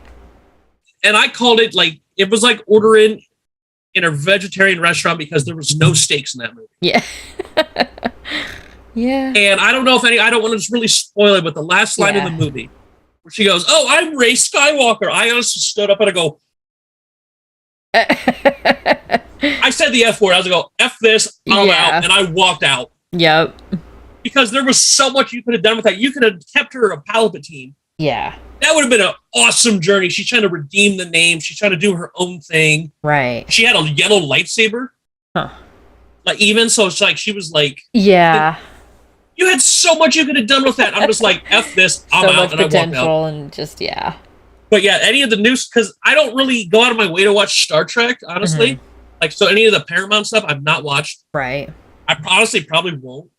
And I called it it was like ordering in a vegetarian restaurant because there was no steaks in that movie. Yeah. Yeah. And I don't know I don't want to just really spoil it, but the last line of the movie where she goes, "Oh, I'm Rey Skywalker." I honestly stood up and I go, I said the F word. I was like, F this, I'm out. And I walked out. Yep. Because there was so much you could have done with that. You could have kept her a Palpatine. Yeah. That would have been an awesome journey. She's trying to redeem the name. She's trying to do her own thing. Right. She had a yellow lightsaber. Huh. Even so, it's she was yeah. You had so much you could have done with that. I'm just F this, I'm so out, much and I walked out. potential and just, yeah. But yeah, any of the news, because I don't really go out of my way to watch Star Trek, honestly. So any of the Paramount stuff, I've not watched. Right. I honestly probably won't.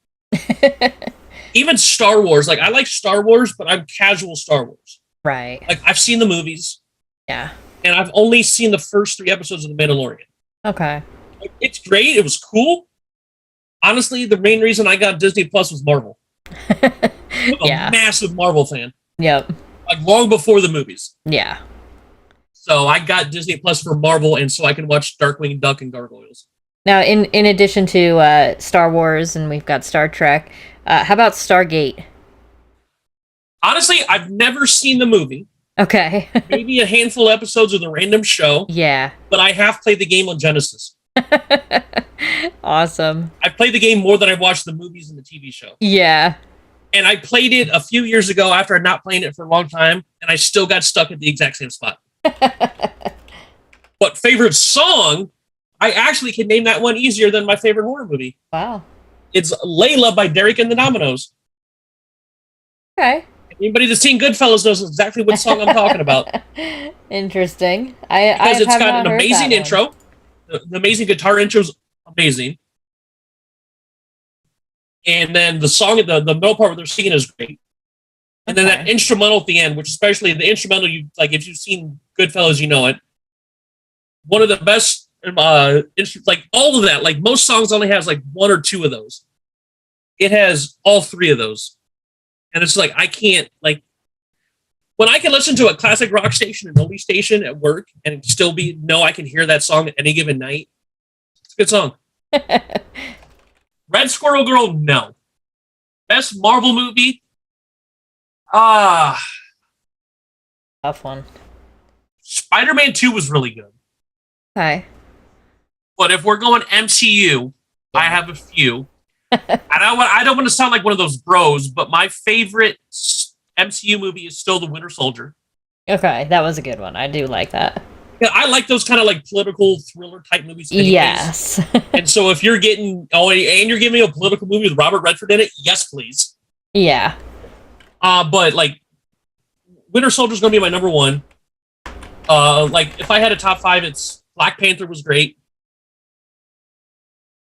Even Star Wars, I like Star Wars, but I'm casual Star Wars. Right. I've seen the movies. Yeah. And I've only seen the first 3 episodes of The Mandalorian. Okay. It's great. It was cool. Honestly, the main reason I got Disney Plus was Marvel. I'm a massive Marvel fan. Yep. Long before the movies. Yeah. So I got Disney Plus for Marvel, and so I can watch Darkwing Duck and Gargoyles. Now, in addition to Star Wars and we've got Star Trek, how about Stargate? Honestly, I've never seen the movie. Okay. Maybe a handful of episodes of the random show, Yeah. but I have played the game on Genesis. Awesome. I've played the game more than I've watched the movies and the TV show. Yeah. And I played it a few years ago after I'd not playing it for a long time, and I still got stuck at the exact same spot. But favorite song, I actually can name that one easier than my favorite horror movie. Wow. It's Layla by Derek and the Dominoes. Okay. Anybody that's seen Goodfellas knows exactly what song I'm talking about. Interesting. Because it's got an amazing intro. intro. The amazing guitar intro is amazing. And then the song, the middle part where they're singing is great. And then that instrumental at the end, which especially the instrumental, you like if you've seen Goodfellas, you know it. One of the best, like all of that. Like most songs only has like one or two of those. It has all three of those, and it's like I can't like when I can listen to a classic rock station, an oldie station at work, and still I can hear that song at any given night. It's a good song. Red Squirrel Girl, no. Best Marvel movie. Tough one. Spider-Man 2 was really good. Okay. But if we're going MCU, I have a few. I don't want to sound like one of those bros, but my favorite MCU movie is still The Winter Soldier. Okay, that was a good one. I do like that. Yeah, I like those kind of like political thriller type movies. Anyways. Yes. And so if you're getting and you're giving me a political movie with Robert Redford in it, yes, please. Yeah. But like Winter Soldier's gonna be my number one. Like if I had a top 5, it's Black Panther was great.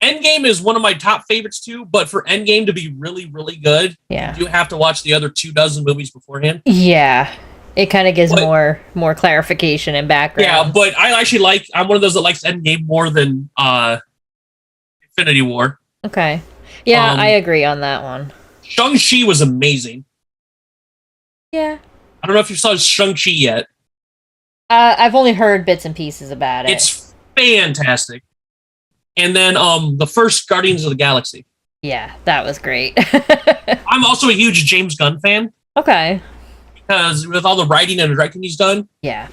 Endgame is one of my top favorites too, but for Endgame to be really, really good, you have to watch the other 24 movies beforehand. Yeah. It kind of gives more clarification and background. Yeah, but I'm one of those that likes Endgame more than Infinity War. Okay. Yeah, I agree on that one. Shang-Chi was amazing. Yeah. I don't know if you saw Shang-Chi yet. I've only heard bits and pieces about it. It's fantastic. And then the first Guardians of the Galaxy. Yeah, that was great. I'm also a huge James Gunn fan. Okay. Because with all the writing and directing he's done. Yeah.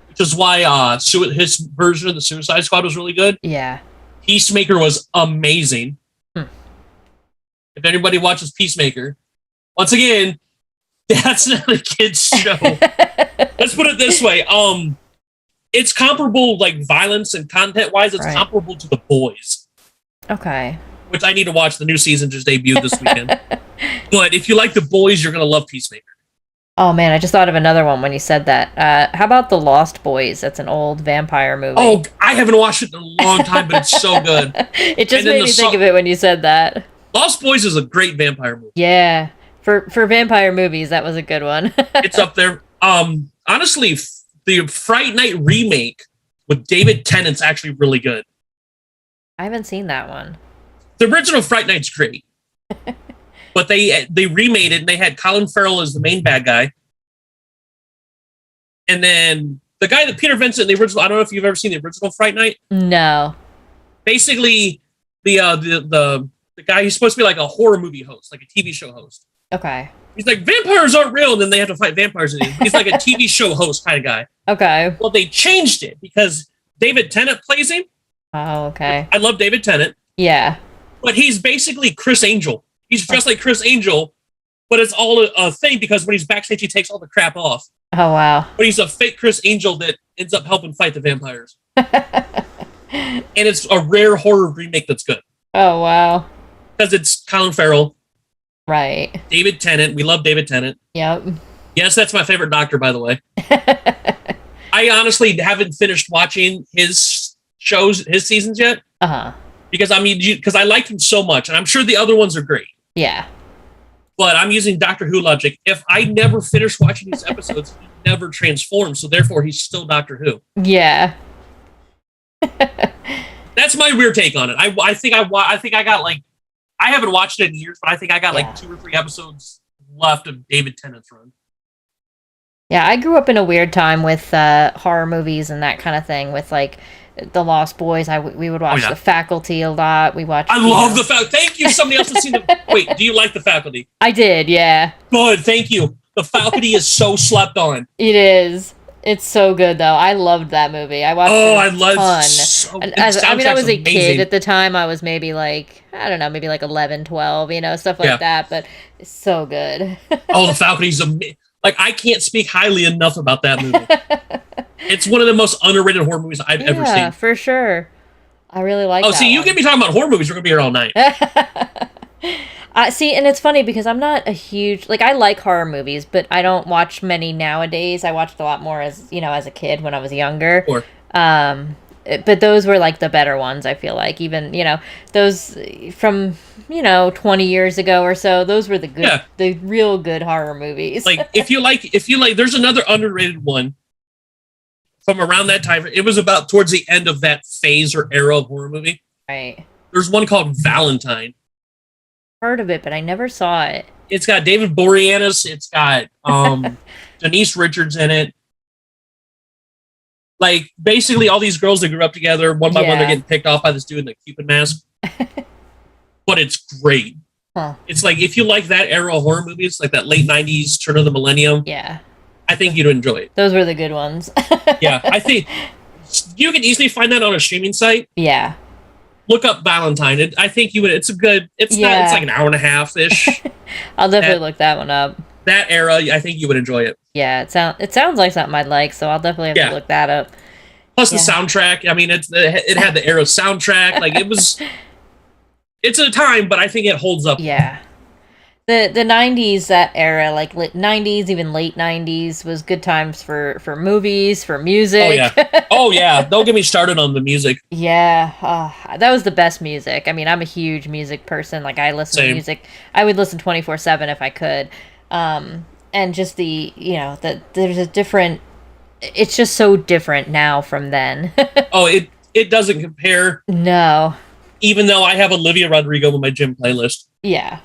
Which is why his version of the Suicide Squad was really good. Yeah. Peacemaker was amazing. If anybody watches Peacemaker, once again, that's not a kid's show. Let's put it this way. It's comparable, like violence and content wise, it's comparable to The Boys. Okay. Which I need to watch. The new season just debuted this weekend. But if you like The Boys, you're gonna love Peacemaker. Oh man, I just thought of another one when you said that. How about The Lost Boys? That's an old vampire movie. Oh, I haven't watched it in a long time, but it's so good. It just made me think of it when you said that. Lost Boys is a great vampire movie. Yeah. For vampire movies, that was a good one. It's up there. Honestly, the Fright Night remake with David Tennant's actually really good. I haven't seen that one. The original Fright Night's great. But they remade it, and they had Colin Farrell as the main bad guy. And then the guy that Peter Vincent, the original, I don't know if you've ever seen the original Fright Night. No. Basically, the guy, he's supposed to be like a horror movie host, like a TV show host. Okay. He's like, vampires aren't real, and then they have to fight vampires in it. He's like a TV show host kind of guy. Okay. Well, they changed it because David Tennant plays him. Oh, okay. I love David Tennant. Yeah. But he's basically Chris Angel. He's dressed like Chris Angel, but it's all a thing because when he's backstage, he takes all the crap off. Oh, wow. But he's a fake Chris Angel that ends up helping fight the vampires. And it's a rare horror remake that's good. Oh, wow. Because it's Colin Farrell. Right. David Tennant. We love David Tennant. Yep. Yes, that's my favorite Doctor, by the way. I honestly haven't finished watching his seasons yet. Uh-huh. Because I liked him so much, and I'm sure the other ones are great. Yeah. But I'm using Doctor Who logic. If I never finish watching these episodes, he never transforms, so therefore he's still Doctor Who. Yeah. That's my weird take on it. I think I got like, I haven't watched it in years, but I think I got like 2 or 3 episodes left of David Tennant's run. Yeah, I grew up in a weird time with horror movies and that kind of thing, with like The Lost Boys. We would Oh watch yeah, The Faculty a lot. We watched. I love the faculty. Thank you. Somebody else has seen the. Wait, do you like the faculty? I did, yeah. Good, thank you. The faculty is so slept on. It is. It's so good though. I loved that movie. I watched it I a love ton. so. And The I mean, I soundtrack's was a kid amazing. at the time. I was maybe like, I don't know, maybe like 11, 12, stuff like Yeah. that. But it's so good. Oh, the faculty's like I can't speak highly enough about that movie. It's one of the most underrated horror movies I've ever Yeah, seen. for sure. I really like Oh, that see, you one. get me talking about horror movies, we're gonna be here all night. See, and it's funny because I'm not a huge I like horror movies, but I don't watch many nowadays. I watched a lot more as a kid when I was younger. Or But those were like the better ones. I feel like even those from 20 years ago or so. Those were the real good horror movies. like if you like, there's another underrated one from around that time. It was about towards the end of that phase or era of horror movie. Right. There's one called Valentine. Heard of it, but I never saw it. It's got David Boreanaz. It's got Denise Richards in it. Like basically all these girls that grew up together, one by one, they're getting picked off by this dude in the Cupid mask. But it's great. Huh. It's like if you like that era of horror movies, like that late '90s, turn of the millennium. Yeah. I think you'd enjoy it. Those were the good ones. Yeah, I think you can easily find that on a streaming site. Yeah. Look up Valentine. I think you would. It's a good. It's not. It's like an hour and a half ish. I'll definitely look that one up. That era, I think you would enjoy it. Yeah, it sounds like something I'd like, so I'll definitely have to look that up. Plus the soundtrack. I mean, it had the era soundtrack. Like it was. It's a time, but I think it holds up. Yeah. The 90s, that era, like 90s, even late 90s, was good times for movies, for music. Oh, yeah. Oh, yeah. Don't get me started on the music. Yeah. That was the best music. I mean, I'm a huge music person. Like, I listen to music. I would listen 24/7 if I could. And just there's a different... It's just so different now from then. Oh, it doesn't compare. No. Even though I have Olivia Rodrigo in my gym playlist. Yeah.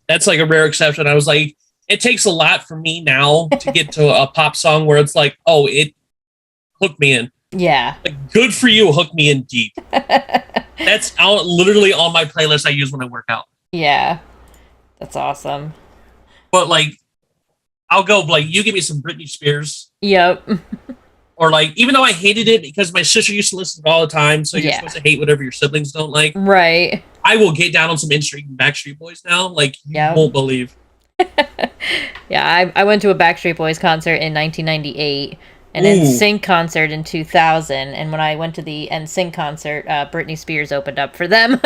That's like a rare exception. I was like, it takes a lot for me now to get to a pop song where it's like, oh, it hooked me in. Yeah. Like, good for you, hook me in deep. That's literally on my playlist I use when I work out. Yeah. That's awesome. But like, I'll go like, you give me some Britney Spears. Yep. Or like, even though I hated it because my sister used to listen to it all the time, so you're supposed to hate whatever your siblings don't like. Right. I will get down on some In-Street and Backstreet Boys now, like you won't believe. Yeah, I went to a Backstreet Boys concert in 1998, an NSYNC concert in 2000, and when I went to the NSYNC concert, Britney Spears opened up for them.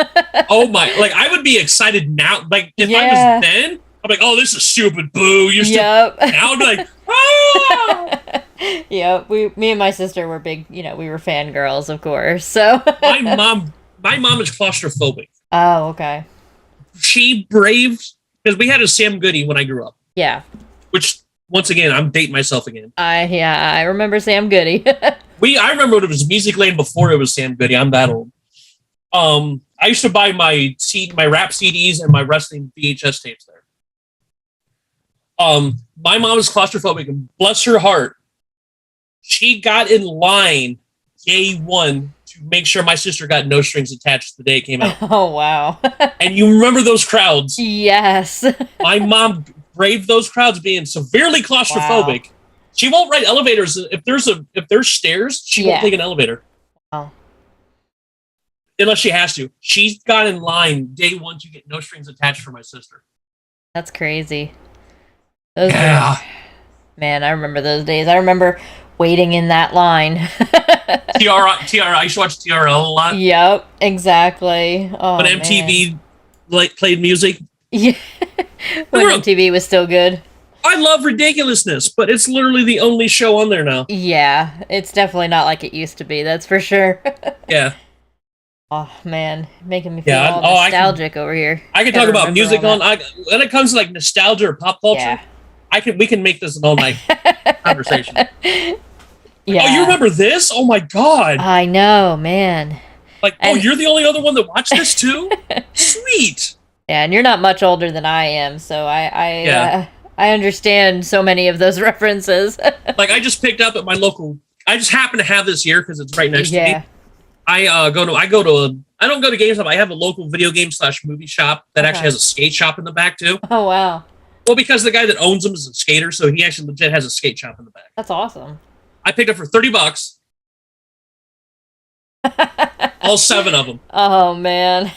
Oh my! Like I would be excited now. Like if I was then, I'm like, oh, this is stupid. Boo! Now I'm like, ah! Yep. Me and my sister were big. We were fangirls, of course. So my mom is claustrophobic. Oh, okay. She braved because we had a Sam Goody when I grew up. Yeah. Which once again, I'm dating myself again. I remember Sam Goody. I remember it was Music Lane before it was Sam Goody. I'm that old. I used to buy my rap CDs and my wrestling VHS tapes there. My mom is claustrophobic, and bless her heart, she got in line day one to make sure my sister got No Strings Attached the day it came out. Oh, wow. And you remember those crowds? Yes. My mom braved those crowds being severely claustrophobic. Wow. She won't ride elevators. If there's stairs, she won't take an elevator. Oh. Unless she has to. She got in line day one to get No Strings Attached for my sister. That's crazy. Man, I remember those days. I remember waiting in that line. TRL. I used to watch TRL a lot. Yep, exactly. Oh, when MTV played music. Yeah. When MTV was still good. I love Ridiculousness, but it's literally the only show on there now. Yeah, it's definitely not like it used to be, that's for sure. Yeah. Oh, man. Making me feel all nostalgic over here. I can talk about music when it comes to like nostalgia or pop culture. Yeah. We can make this an all-night conversation. Yeah. Oh, you remember this? Oh my God. I know, man. Like, you're the only other one that watched this too? Sweet. Yeah, and you're not much older than I am, so I understand so many of those references. Like, I just picked up at my local I just happen to have this here because it's right next to Yeah. me. I don't go to GameStop. I have a local video game / movie shop that actually has a skate shop in the back too. Oh, wow. Well, because the guy that owns them is a skater, so he actually legit has a skate shop in the back. That's awesome. I picked up for $30. All 7 of them. Oh, man.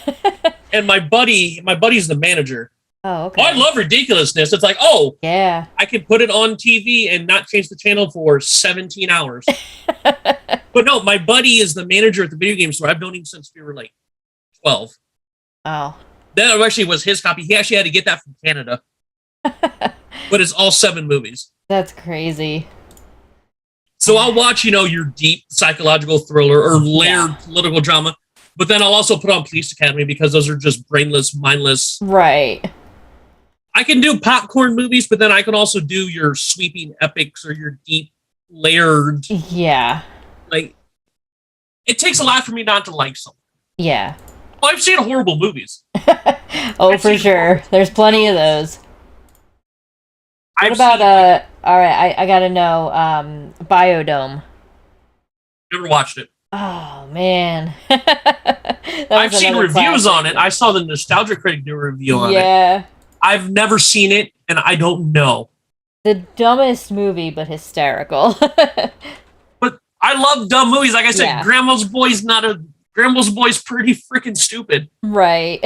And my buddy's the manager. Oh, okay. Oh, I love ridiculousness. It's like, oh, Yeah. I can put it on TV and not change the channel for 17 hours. But no, my buddy is the manager at the video game store. I've known him since we were like 12. Oh. That actually was his copy. He actually had to get that from Canada. But it's all 7 movies. That's crazy. So I'll watch, your deep psychological thriller or layered political drama. But then I'll also put on Police Academy because those are just brainless, mindless. Right. I can do popcorn movies, but then I can also do your sweeping epics or your deep layered. Yeah. Like, it takes a lot for me not to like something. Yeah. Well, I've seen horrible movies. For sure. There's plenty of those. What about, all right, I gotta know, Biodome. Never watched it. Oh, man. I've seen reviews on it. I saw the Nostalgia Critic do a review on it. Yeah. I've never seen it, and I don't know. The dumbest movie, but hysterical. But I love dumb movies. Like I said, Yeah. Grandma's Boy's pretty freaking stupid. Right.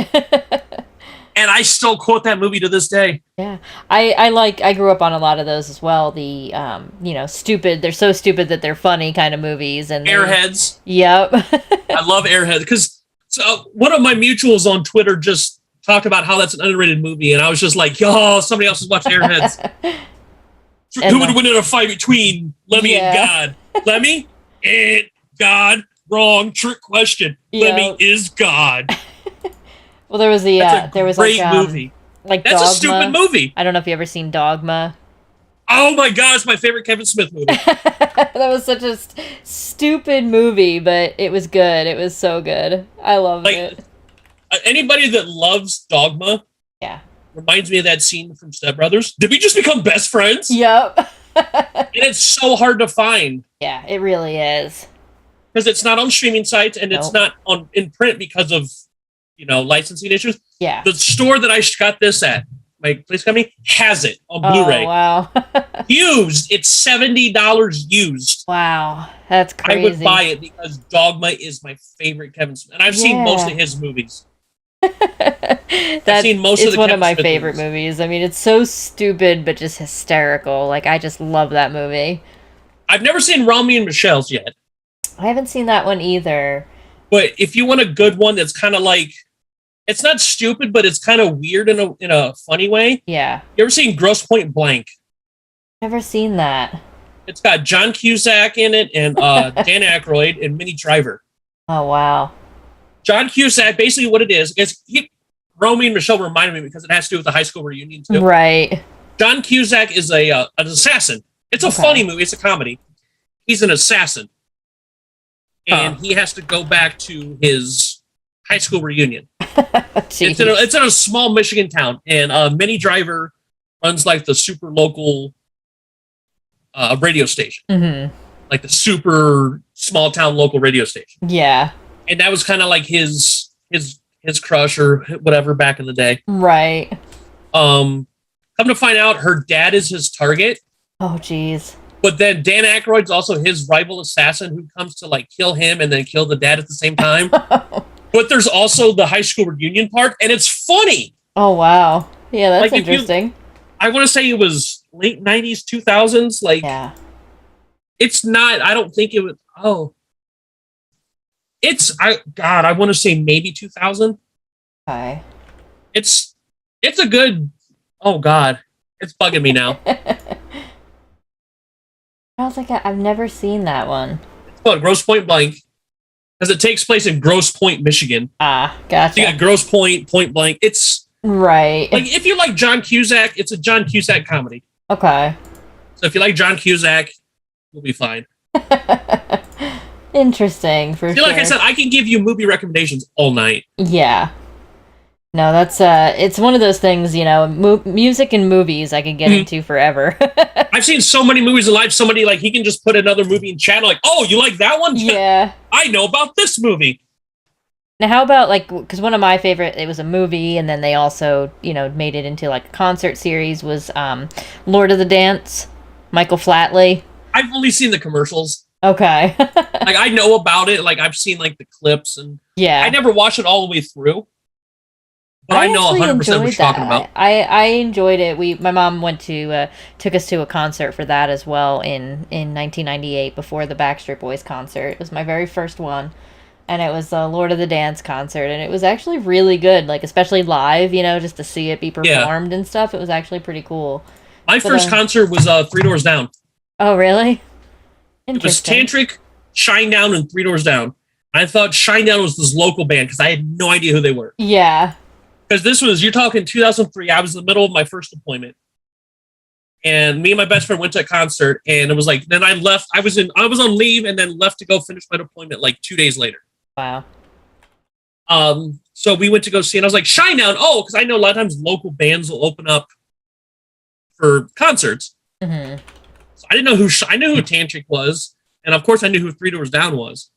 And I still quote that movie to this day. Yeah. I grew up on a lot of those as well. The, stupid, they're so stupid that they're funny kind of movies. And Airheads. Yep. I love Airheads because one of my mutuals on Twitter just talked about how that's an underrated movie, and I was just like, yo, somebody else is watching Airheads. Who would win in a fight between Lemmy and God? Lemmy and God. Wrong. Trick question. Yep. Lemmy is God. Well, there was great movie. Like That's Dogma. a stupid movie. I don't know if you ever seen Dogma. Oh my god, it's my favorite Kevin Smith movie. That was such a stupid movie, but it was good. It was so good. I loved it. Anybody that loves Dogma, reminds me of that scene from Step Brothers. Did we just become best friends? Yep. And it's so hard to find. Yeah, it really is. Because it's not on streaming sites and it's not in print because of licensing issues. Yeah. The store that I got this at, my police company, has it on Blu-ray. Oh, wow. Used. It's $70 used. Wow. That's crazy. I would buy it because Dogma is my favorite Kevin Smith. And I've seen most of his movies. I've seen most of the one Kevin of my Smith favorite movies. I mean, it's so stupid, but just hysterical. Like, I just love that movie. I've never seen Romney and Michelle's yet. I haven't seen that one either. But if you want a good one that's kind of like, it's not stupid, but it's kind of weird in a funny way. Yeah. You ever seen Gross Point Blank? Never seen that. It's got John Cusack in it and Dan Aykroyd and Minnie Driver. Oh, wow. John Cusack, basically what it is Romeo and Michelle reminded me because it has to do with the high school reunion too. Right. John Cusack is an assassin. It's a funny movie. It's a comedy. He's an assassin. And he has to go back to his high school reunion. It's in a small Michigan town. And Minnie Driver runs like the super local radio station. Mm-hmm. Like the super small town local radio station. Yeah. And that was kind of like his crush or whatever back in the day. Right. Come to find out, her dad is his target. Oh, geez. But then Dan Aykroyd's also his rival assassin who comes to like kill him and then kill the dad at the same time. But there's also the high school reunion part, and it's funny. Oh, wow. Yeah, that's like interesting. I want to say it was late 90s, 2000s. Like, it's not, I don't think it was, I want to say maybe 2000. Okay. It's a good, oh God, it's bugging me now. I don't think I've never seen that one. It's called Grosse Point Blank because it takes place in Grosse Point, Michigan. Ah, gotcha. So you got Grosse Point, Point Blank. It's right. Like if you like John Cusack, it's a John Cusack comedy. Okay. So if you like John Cusack, you'll be fine. Interesting, for sure. Like I said, I can give you movie recommendations all night. Yeah. No, that's it's one of those things, music and movies I can get into forever. I've seen so many movies in life. Somebody like he can just put another movie in chat. Like, oh, you like that one? Yeah. I know about this movie. Now, how about like because one of my favorite, it was a movie, and then they also made it into like a concert series. Was Lord of the Dance, Michael Flatley. I've only seen the commercials. Okay. Like I know about it. Like I've seen like the clips, and yeah, I never watched it all the way through. But I know 100% what you're talking about. I enjoyed it. My mom took us to a concert for that as well in 1998 before the Backstreet Boys concert. It was my very first one. And it was a Lord of the Dance concert, and it was actually really good, like especially live, just to see it be performed and stuff. It was actually pretty cool. My first concert was Three Doors Down. Oh, really? It was Tantric, Shinedown, and Three Doors Down. I thought Shinedown was this local band because I had no idea who they were. Yeah. Because you're talking 2003. I was in the middle of my first deployment, and me and my best friend went to a concert, and it was like, then I left. I was on leave, and then left to go finish my deployment like 2 days later. Wow. So we went to go see, and I was like, Shinedown. Oh, because I know a lot of times local bands will open up for concerts. Mm-hmm. So I didn't know I knew who Tantric was, and of course I knew who Three Doors Down was.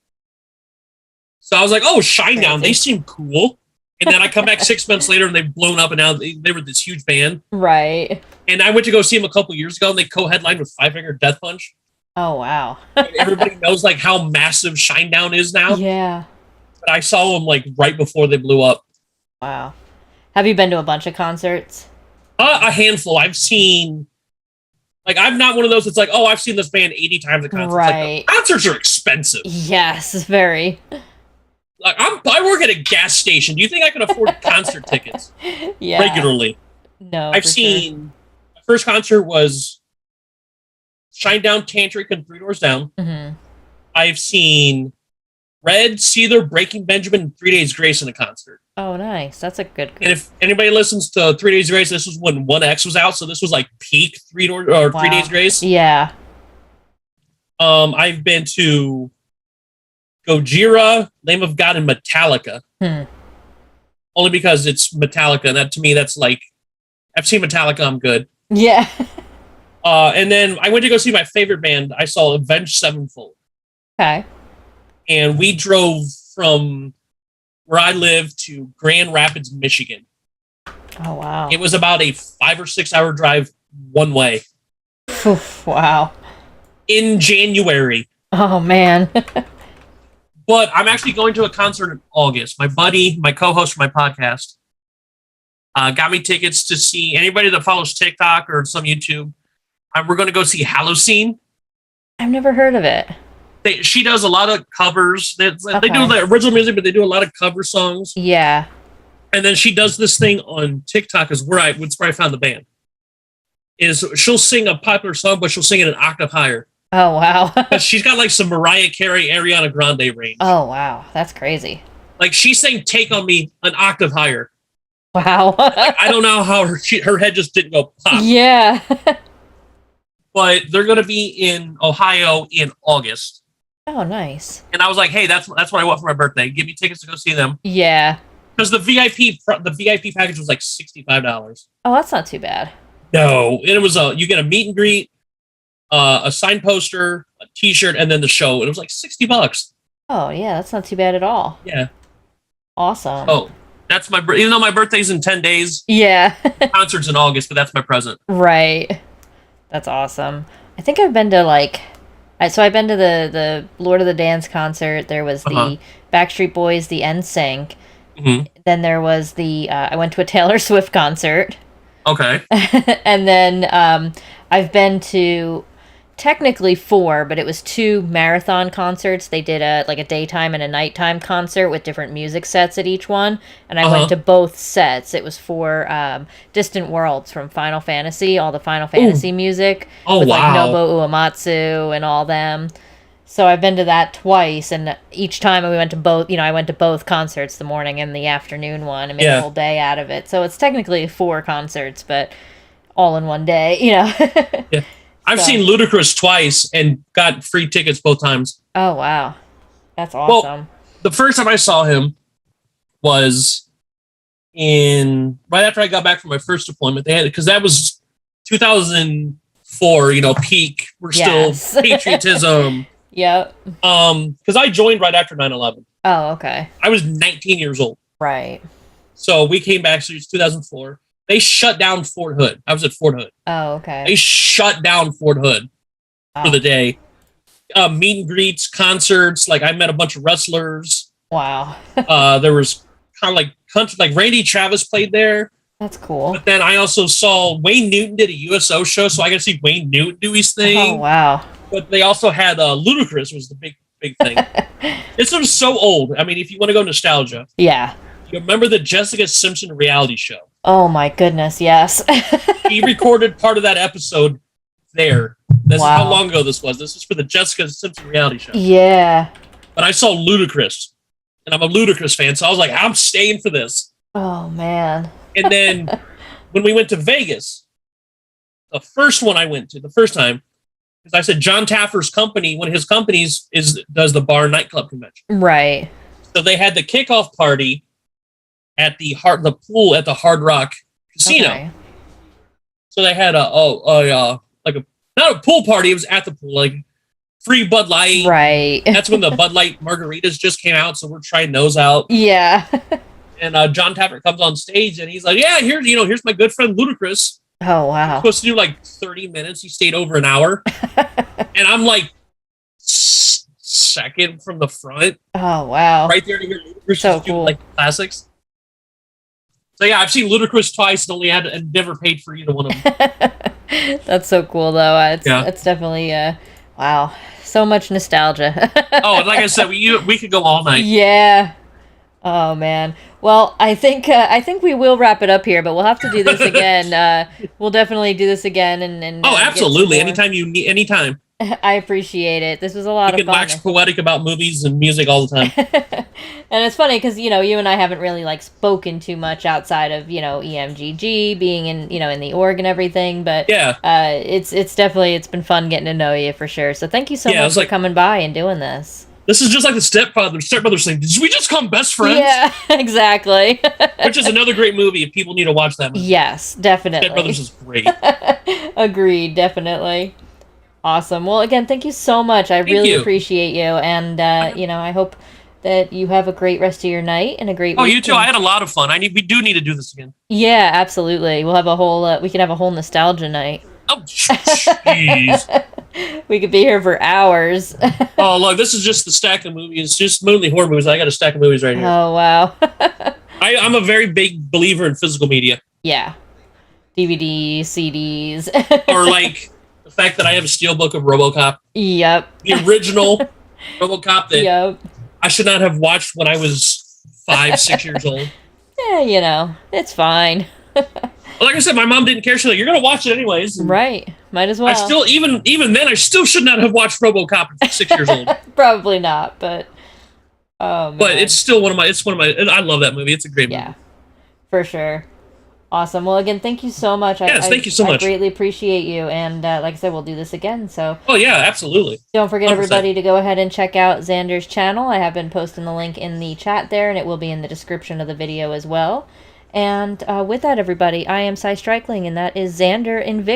So I was like, oh, Shinedown, they seem cool. And then I come back 6 months later, and they've blown up, and now they were this huge band. Right. And I went to go see them a couple years ago, and they co-headlined with Five Finger Death Punch. Oh, wow. Everybody knows like how massive Shinedown is now. Yeah. But I saw them like right before they blew up. Wow. Have you been to a bunch of concerts? A handful. I've seen. Like, I'm not one of those that's like, oh, I've seen this band 80 times at concerts. Right. Like, concerts are expensive. Yes, very. Like, I work at a gas station. Do you think I can afford concert tickets regularly? No. I've seen. My first concert was Shinedown, Tantric, and Three Doors Down. Mm-hmm. I've seen Red, Seether, Breaking Benjamin, and 3 Days Grace in a concert. Oh, nice. That's a good group. And if anybody listens to 3 Days Grace, this was when 1X was out, so this was like peak 3 Days Grace. Yeah. I've been to Gojira, Lamb of God, and Metallica. Only because it's Metallica, and that to me, that's like, I've seen Metallica, I'm good. Yeah. And then I went to go see my favorite band. I saw Avenged Sevenfold. Okay. And we drove from where I live to Grand Rapids, Michigan. Oh, wow. It was about a 5 or 6 hour drive one way. Wow. In January. Oh, man. But I'm actually going to a concert in August. My buddy, my co-host for my podcast, got me tickets to see anybody that follows TikTok or some YouTube. We're going to go see Halocene. I've never heard of it. She does a lot of covers. They do the original music, but they do a lot of cover songs. Yeah. And then she does this thing on TikTok is where I found the band. Is she'll sing a popular song, but she'll sing it an octave higher. Oh, wow. She's got like some Mariah Carey, Ariana Grande range. Oh, wow. That's crazy. Like she sang Take On Me an octave higher. Wow. Like, I don't know how her head just didn't go pop. Yeah. But they're going to be in Ohio in August. Oh, nice. And I was like, hey, that's what I want for my birthday. Give me tickets to go see them. Yeah. Because the VIP package was like $65. Oh, that's not too bad. No, it was you get a meet and greet, a signed poster, a T-shirt, and then the show. It was like $60. Oh yeah, that's not too bad at all. Yeah. Awesome. Oh, that's even though my birthday's in 10 days. Yeah. Concert's in August, but that's my present. Right. That's awesome. I think I've been to I've been to the Lord of the Dance concert. There was the Backstreet Boys, the NSYNC. Mm-hmm. Then there was I went to a Taylor Swift concert. Okay. And then I've been to technically 4, but it was 2 marathon concerts. They did a daytime and a nighttime concert with different music sets at each one, and I went to both sets. It was for Distant Worlds from Final Fantasy, all the Final Fantasy music. Oh, with wow. Nobuo Uematsu and all them. So I've been to that twice, and each time we went to both, I went to both concerts, the morning and the afternoon one, and made a whole day out of it. So it's technically 4 concerts, but all in one day, Yeah. I've seen Ludacris twice and got free tickets both times. Oh, wow. That's awesome. Well, the first time I saw him was right after I got back from my first deployment. Because that was 2004 for, peak. We're Yes. still patriotism. Yep. Because I joined right after 9/11. Oh, okay. I was 19 years old. Right. So we came back, so it was 2004. They shut down Fort Hood. I was at Fort Hood. Oh, okay. They shut down Fort Hood for the day. Meet and greets, concerts. Like, I met a bunch of wrestlers. Wow. There was kind of like country, like Randy Travis played there. That's cool. But then I also saw Wayne Newton did a USO show, so I got to see Wayne Newton do his thing. Oh, wow. But they also had Ludacris was the big thing. This was so old. I mean, if you want to go nostalgia. Yeah. You remember the Jessica Simpson reality show? Oh, my goodness, yes. He recorded part of that episode there. This is how long ago this was. This is for the Jessica Simpson reality show. Yeah. But I saw Ludacris, and I'm a Ludacris fan, so I was like, I'm staying for this. Oh, man. And then when we went to Vegas, the first one I went to, the first time, because I said John Taffer's company, one of his companies does the bar nightclub convention. Right. So they had the kickoff party at the pool at the Hard Rock Casino. Okay. So they had not a pool party. It was at the pool, like free Bud Light. Right. That's when the Bud Light margaritas just came out, so we're trying those out. Yeah. And John Taffer comes on stage and he's like, "Yeah, here's my good friend Ludacris." Oh, wow. We're supposed to do like 30 minutes. He stayed over an hour, and I'm like second from the front. Oh, wow. Right there to hear Ludacris so do cool. like classics. So yeah, I've seen Ludacris twice and and never paid for either one of them. That's so cool, though. It's definitely wow, so much nostalgia. Oh, and like I said, we could go all night. Yeah. Oh man. Well, I think we will wrap it up here, but we'll have to do this again. We'll definitely do this again and oh, absolutely. Anytime you need, anytime. I appreciate it. This was a lot of fun. You can wax poetic about movies and music all the time. And it's funny because, you and I haven't really like spoken too much outside of, EMGG being in, in the org and everything. But yeah, it's been fun getting to know you for sure. So thank you so much for coming by and doing this. This is just like the stepbrother saying, "Did we just become best friends?" Yeah, exactly. Which is another great movie. If people need to watch that movie. Yes, definitely. Step Brothers is great. Agreed, definitely. Awesome. Well, again, thank you so much. I really appreciate you, and I hope that you have a great rest of your night and a great. Oh, you too. I had a lot of fun. We do need to do this again. Yeah, absolutely. We'll have a whole. We could have a whole nostalgia night. Oh, jeez. We could be here for hours. Oh, look, this is just the stack of movies. It's just mainly horror movies. I got a stack of movies right here. Oh, wow. I'm a very big believer in physical media. Yeah. DVDs, CDs. Or like the fact that I have a steelbook of RoboCop. Yep. The original RoboCop that I should not have watched when I was 5, 6 years old. Yeah, it's fine. Like I said, my mom didn't care. She's like, "You're gonna watch it anyways." Right. Might as well. I still, even then, I still should not have watched RoboCop at 6 years old. Probably not, but but it's still one of my. And I love that movie. It's a great movie. Yeah, for sure. Awesome. Well, again, thank you so much. Thank you so much. I greatly appreciate you, and like I said, we'll do this again. So. Oh yeah, absolutely. Don't forget, 100%. Everybody, to go ahead and check out Xander's channel. I have been posting the link in the chat there, and it will be in the description of the video as well. And with that, everybody, I am Cy Strikeling, and that is Xander Invictus.